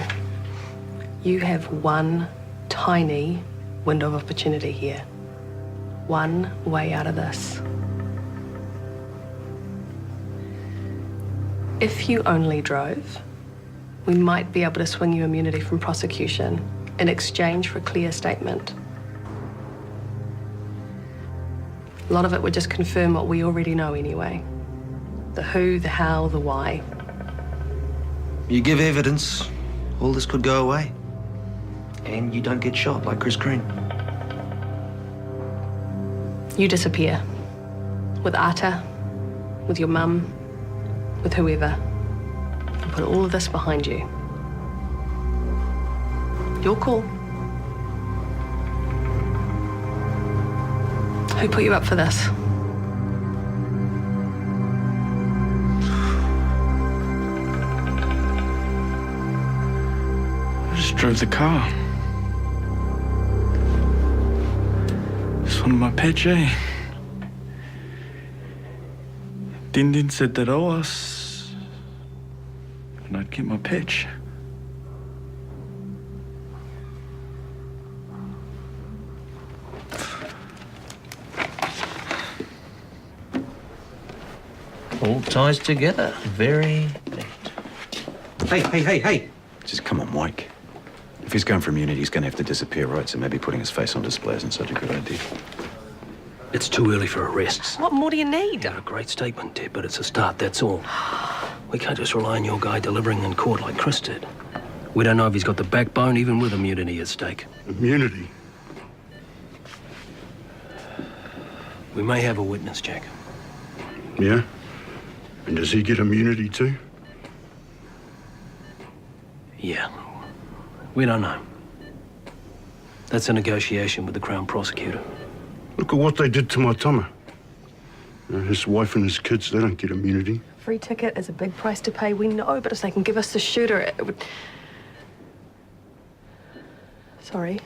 You have one tiny window of opportunity here. One way out of this. If you only drove, we might be able to swing you immunity from prosecution in exchange for a clear statement. A lot of it would just confirm what we already know anyway. The who, the how, the why. You give evidence, all this could go away. And you don't get shot like Chris Green. You disappear. With Ata, with your mum, with whoever. And put all of this behind you. Your call. Who put you up for this? I just drove the car. Just wanted my patch, eh? Din Din said that I was, and I'd get my patch. All ties together. Very neat. Hey. Just come on, Mike. If he's going for immunity, he's going to have to disappear, right? So maybe putting his face on display isn't such a good idea. It's too early for arrests. What more do you need? A great statement, Deb, but it's a start, that's all. We can't just rely on your guy delivering in court like Chris did. We don't know if he's got the backbone, even with immunity at stake. Immunity? We may have a witness, Jack. Yeah? And does he get immunity too? Yeah. We don't know. That's a negotiation with the Crown Prosecutor. Look at what they did to my Tama. His wife and his kids, they don't get immunity. Free ticket is a big price to pay, we know, but if they can give us the shooter, it would... Sorry.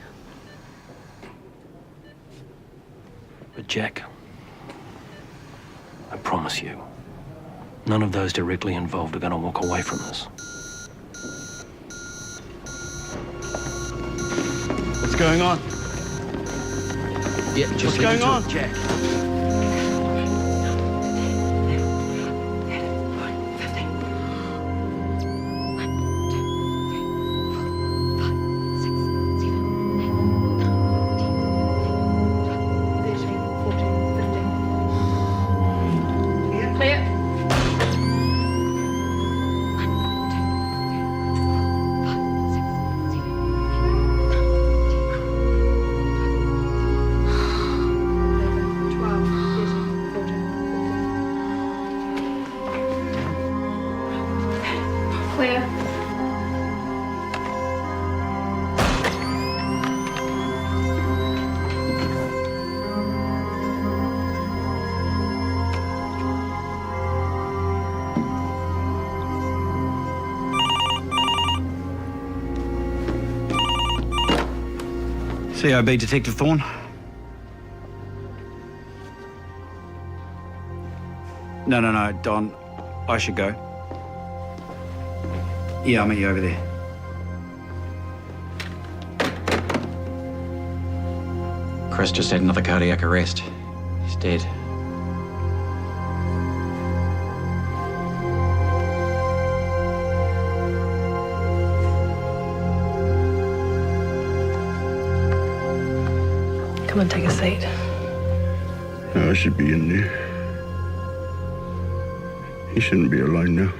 But Jack, I promise you, none of those directly involved are going to walk away from this. What's going on? Yeah, just What's going on? Jack. COB Detective Thorne. No, Don. I should go. Yeah, I'll meet you over there. Chris just had another cardiac arrest. He's dead. Come on, take a seat. I should be in there. He shouldn't be alone now.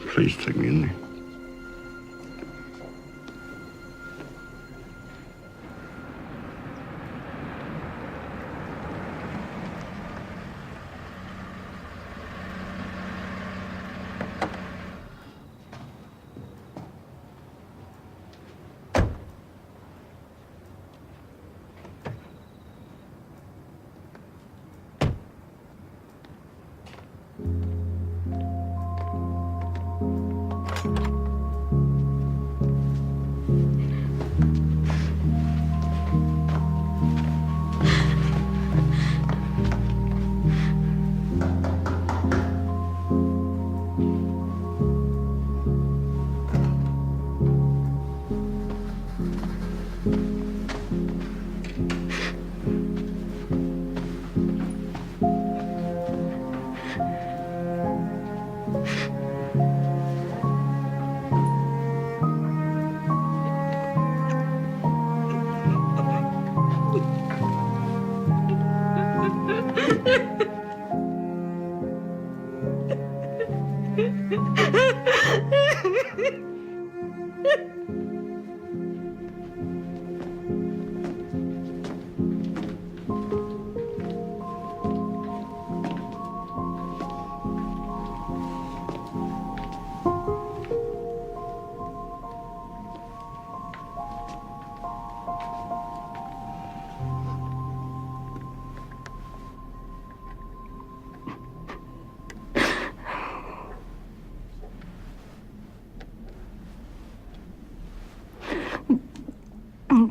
Please take me in there.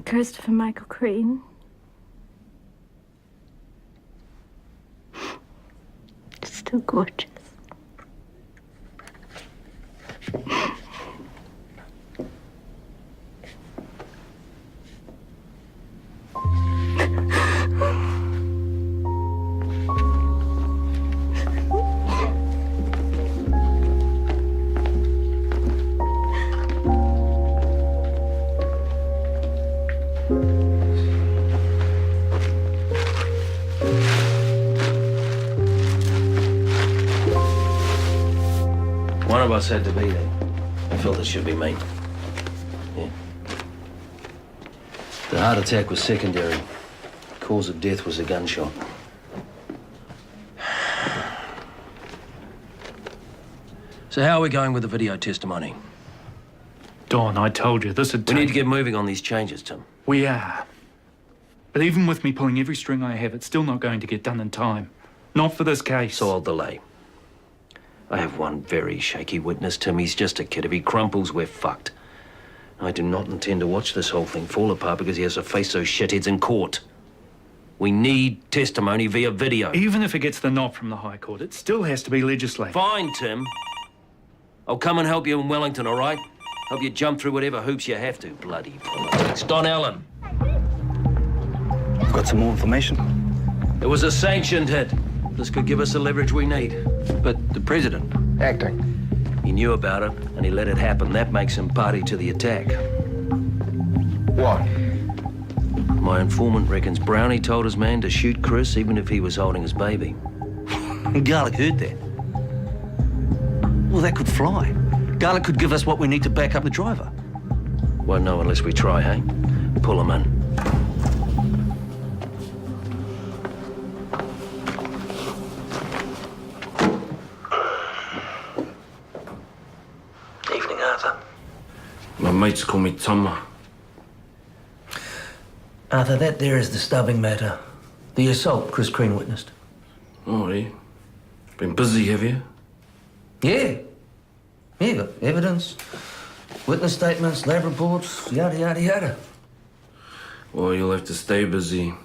Christopher Michael Crean. Still gorgeous. One of us had to be there. I felt it should be me. Yeah. The heart attack was secondary. Cause of death was a gunshot. So how are we going with the video testimony? Don, I told you, this would We need to get moving on these changes, Tim. We are. But even with me pulling every string I have, it's still not going to get done in time. Not for this case. So I'll delay. I have one very shaky witness, Tim. He's just a kid. If he crumples, we're fucked. I do not intend to watch this whole thing fall apart because he has to face those shitheads in court. We need testimony via video. Even if it gets the nod from the High Court, it still has to be legislated. Fine, Tim. I'll come and help you in Wellington, all right? Help you jump through whatever hoops you have to. Bloody politics. Don Allen. I've got some more information. It was a sanctioned hit. This could give us the leverage we need. But the president... Acting. He knew about it, and he let it happen. That makes him party to the attack. What? My informant reckons Brownie told his man to shoot Chris even if he was holding his baby. Garlic heard that. Well, that could fly. Garlic could give us what we need to back up the driver. Won't know unless we try, hey? Pull him in. Evening, Arthur. My mates call me Tama. Arthur, that there is the stubbing matter. The assault Chris Crean witnessed. Oh, yeah? Been busy, have you? Yeah. Yeah, got evidence, witness statements, lab reports, yada, yada, yada. Well, you'll have to stay busy.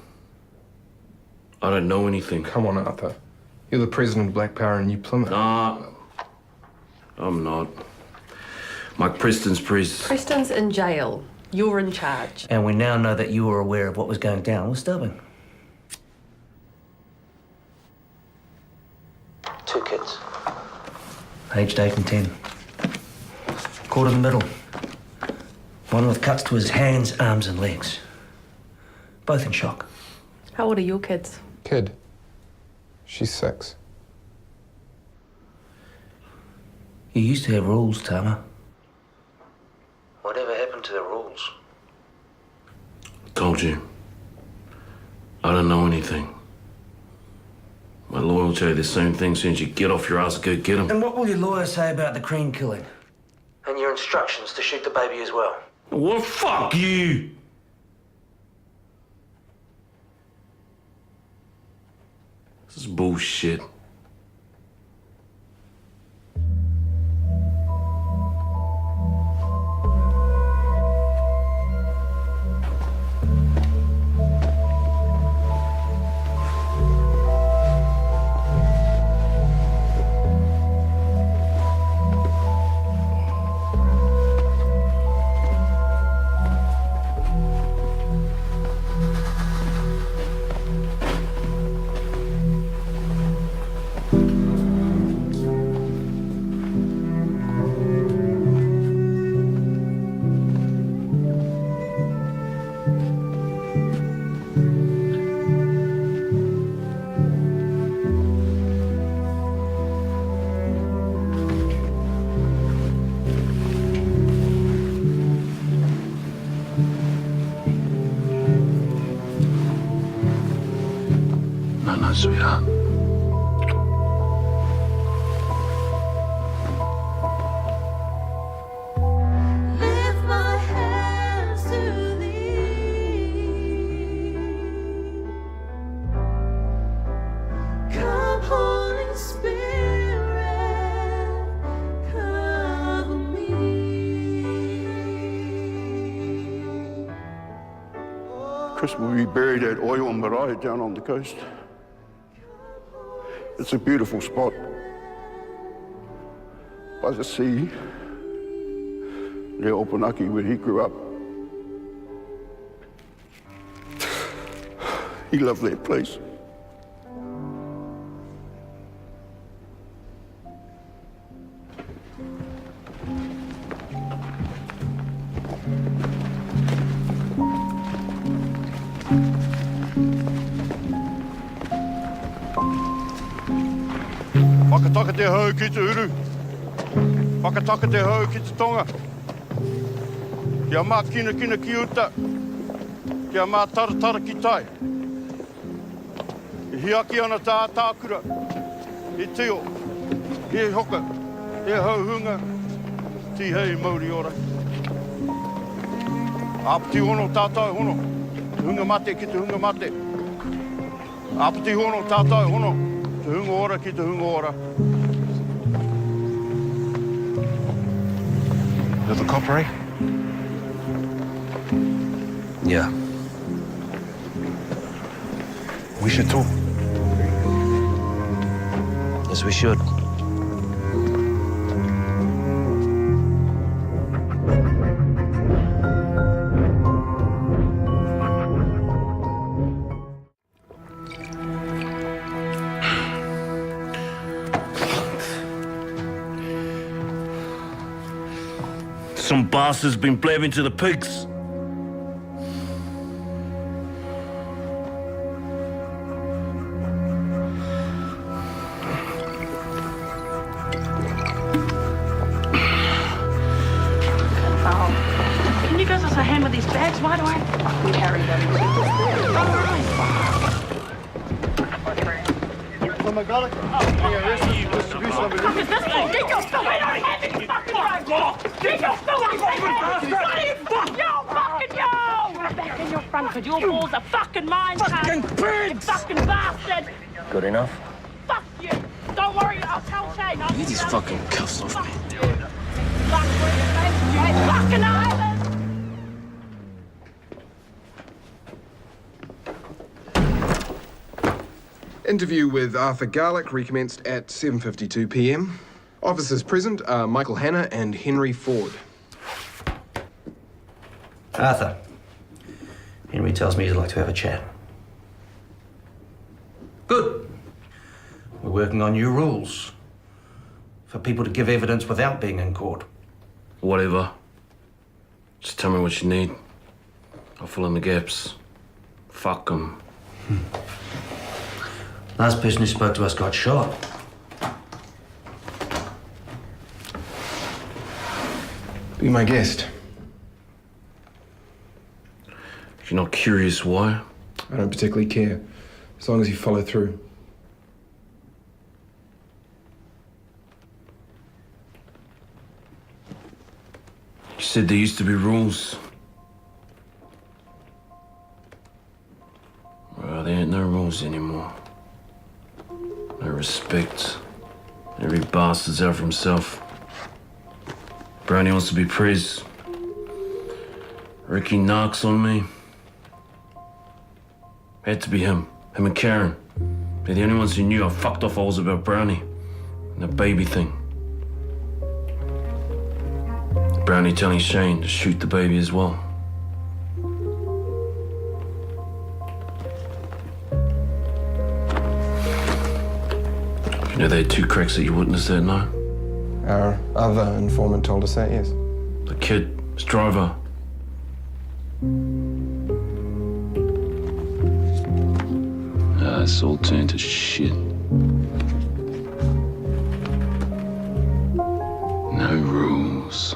I don't know anything. Come on, Arthur. You're the president of Black Power in New Plymouth. Nah, I'm not. Mike Preston's priest. Preston's in jail. You're in charge. And we now know that you were aware of what was going down with Stubbing. 2 kids. Aged 8 and 10. Caught in the middle. One with cuts to his hands, arms and legs. Both in shock. How old are your kids? Kid. She's 6. You used to have rules, Tama. Whatever happened to the rules? Told you. I don't know anything. My lawyer will tell you the same thing as soon as you get off your ass and go get him. And what will your lawyer say about the Crean killing? And your instructions to shoot the baby as well? Well, fuck you! This is bullshit. No, sweetheart. Lift my hands to thee. Come, Holy Spirit, cover me. Chris will be buried at Oiwa Marae down on the coast. It's a beautiful spot. By the sea, near Opunaki, where he grew up. He loved that place. Whakataka te hau ki te uru. Whakataka te hau ki te tonga. Kia mā kina ki uta. Kia mā taratara ki tai. E hiaki ana tā tākura. E teo. E hoka. E hauhunga. Ti hei Māori ora. Apati hono tātai hono. Te hunga mate ki te hunga mate. Apati hono tātai hono. Te hunga ora ki te hunga ora. Little coppery? Yeah. We should talk. Yes, we should. Some bastard's been blabbing to the pigs. Can you give us a hand with these bags? Why do I fucking carry them? Oh my God. What the fuck is this for? Get your stuff! I don't have any fucking bags! Get your fucking bags! Fuck you! Fucking you! Back in your front, because your balls are fucking mine, Fucking pigs! You fucking bastard! Good enough? Fuck you! Don't worry, I'll tell Shane. Get these fucking cuffs off me. Fuck you, fucking island! Interview with Arthur Garlick recommenced at 7:52 p.m. Officers present are Michael Hanna and Henry Ford. Arthur. Henry tells me he'd like to have a chat. Good. We're working on new rules for people to give evidence without being in court. Whatever. Just tell me what you need. I'll fill in the gaps. Fuck 'em. Last person who spoke to us got shot. Be my guest. If you're not curious why, I don't particularly care, as long as you follow through. you said there used to be rules. Well, there ain't no rules anymore. No respect. Every bastard's out for himself. Brownie wants to be praised. Ricky knocks on me. Had to be him. Him and Karen. They're the only ones who knew I fucked off holes about Brownie. And the baby thing. Brownie telling Shane to shoot the baby as well. You know they had two cracks that you witnessed that night? Our other informant told us that, yes. The kid, his driver. It's all turned to shit. No rules.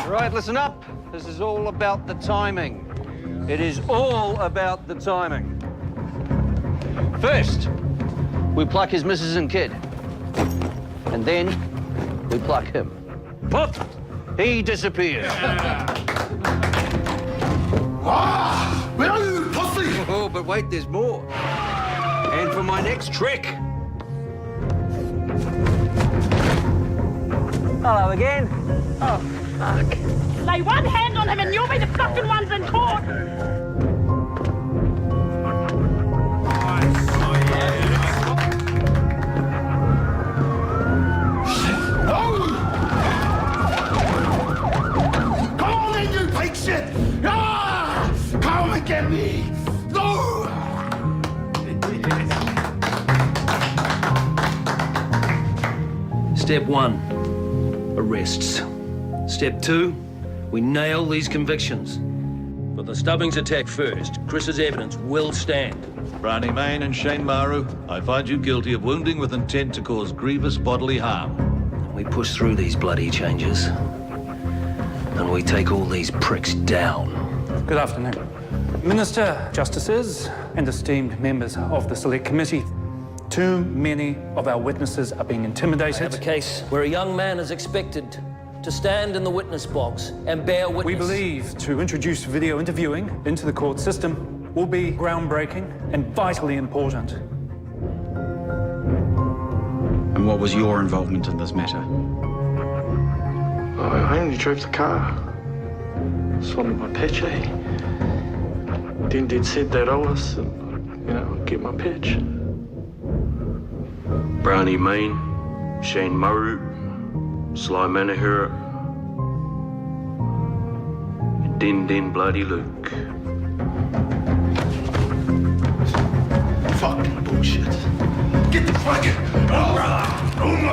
Right, listen up. This is all about the timing. It is all about the timing. First, we pluck his missus and kid. And then, we pluck him. Pop! He disappears. Ah! Where are you, pussy? Oh, but wait, there's more. And for my next trick. Hello again. Oh, fuck. Lay one hand on him and you'll be the fucking ones in court. Come on then, you pig shit! Ah! Come and get me! No! Step 1, arrests. Step 2, we nail these convictions. For the Stubbings attack first, Chris's evidence will stand. Brownie Main and Shane Maru, I find you guilty of wounding with intent to cause grievous bodily harm. We push through these bloody changes, and we take all these pricks down. Good afternoon. Minister, Justices, and esteemed members of the Select Committee. Too many of our witnesses are being intimidated. I have a case where a young man is expected to stand in the witness box and bear witness. We believe to introduce video interviewing into the court system will be groundbreaking and vitally important. And what was your involvement in this matter? I only drove the car. Just wanted my pitch, eh? Then they'd said they'd owe us, and, I'd get my pitch. Brownie Main, Shane Maru, Sly Manahura, and Den Bloody Luke. Fucking bullshit. Get the fucking... Oh, my